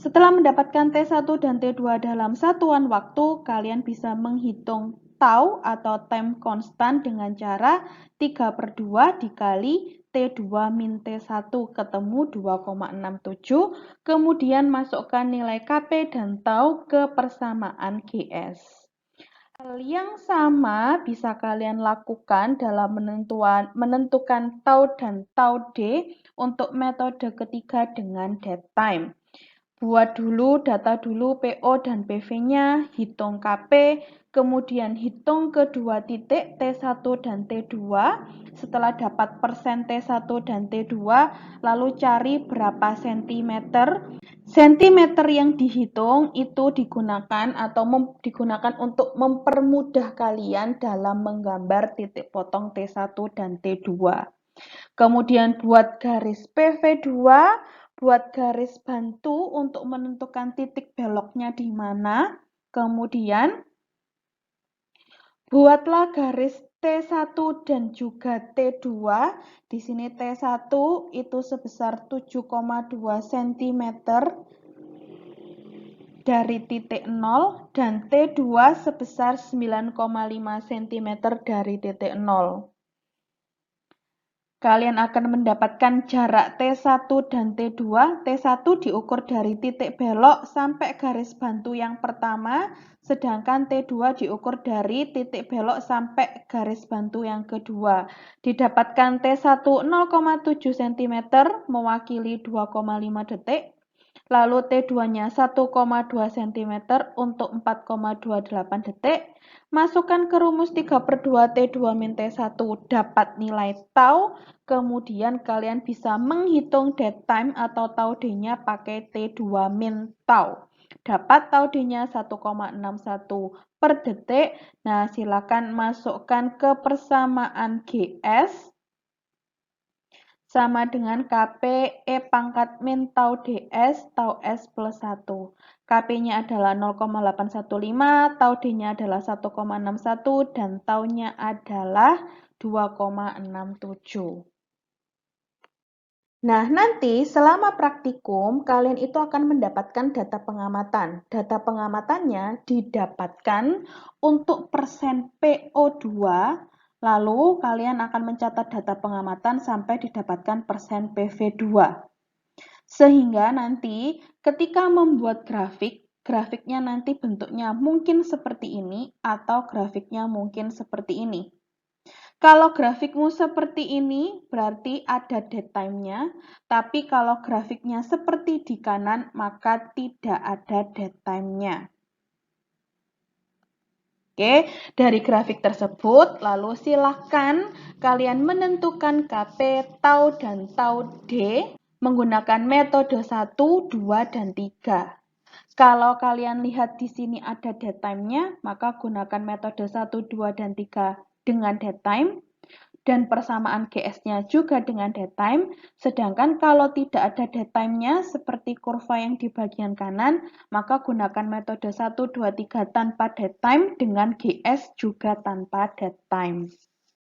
Setelah mendapatkan T1 dan T2 dalam satuan waktu, kalian bisa menghitung tau atau time constant dengan cara 3/2 dikali T2 min T1 ketemu 2,67, kemudian masukkan nilai KP dan tau ke persamaan GS. Hal yang sama bisa kalian lakukan dalam menentukan tau dan tau D untuk metode ketiga dengan dead time. Buat dulu data dulu PO dan PV-nya, hitung KP, kemudian hitung kedua titik T1 dan T2. Setelah dapat persen T1 dan T2, lalu cari berapa sentimeter. Sentimeter yang dihitung itu digunakan untuk mempermudah kalian dalam menggambar titik potong T1 dan T2. Kemudian buat garis PV2, buat garis bantu untuk menentukan titik beloknya di mana. Kemudian buatlah garis T1 dan juga T2. Di sini T1 itu sebesar 7,2 cm dari titik 0 dan T2 sebesar 9,5 cm dari titik 0. Kalian akan mendapatkan jarak T1 dan T2. T1 diukur dari titik belok sampai garis bantu yang pertama, sedangkan T2 diukur dari titik belok sampai garis bantu yang kedua. Didapatkan T1 0,7 cm mewakili 2,5 detik. Lalu T2-nya 1,2 cm untuk 4,28 detik. Masukkan ke rumus 3/2 T2 min T1 dapat nilai tau. Kemudian kalian bisa menghitung dead time atau tau D-nya pakai T2 min tau. Dapat tau D-nya 1,61 per detik. Nah, silakan masukkan ke persamaan GS sama dengan KP E pangkat min tau DS, tau S plus 1. KP-nya adalah 0,815, tau D-nya adalah 1,61, dan tau-nya adalah 2,67. Nah, nanti selama praktikum, kalian itu akan mendapatkan data pengamatan. Data pengamatannya didapatkan untuk persen PO2, lalu kalian akan mencatat data pengamatan sampai didapatkan persen PV2. Sehingga nanti ketika membuat grafiknya nanti bentuknya mungkin seperti ini atau grafiknya mungkin seperti ini. Kalau grafikmu seperti ini, berarti ada dead time-nya. Tapi kalau grafiknya seperti di kanan, maka tidak ada dead time-nya. Oke, dari grafik tersebut, lalu silakan kalian menentukan KP, tau, dan tau D menggunakan metode 1, 2, dan 3. Kalau kalian lihat di sini ada dead time-nya, maka gunakan metode 1, 2, dan 3 dengan dead time. Dan persamaan GS-nya juga dengan dead time, sedangkan kalau tidak ada dead time-nya seperti kurva yang di bagian kanan, maka gunakan metode 1, 2, 3 tanpa dead time dengan GS juga tanpa dead time.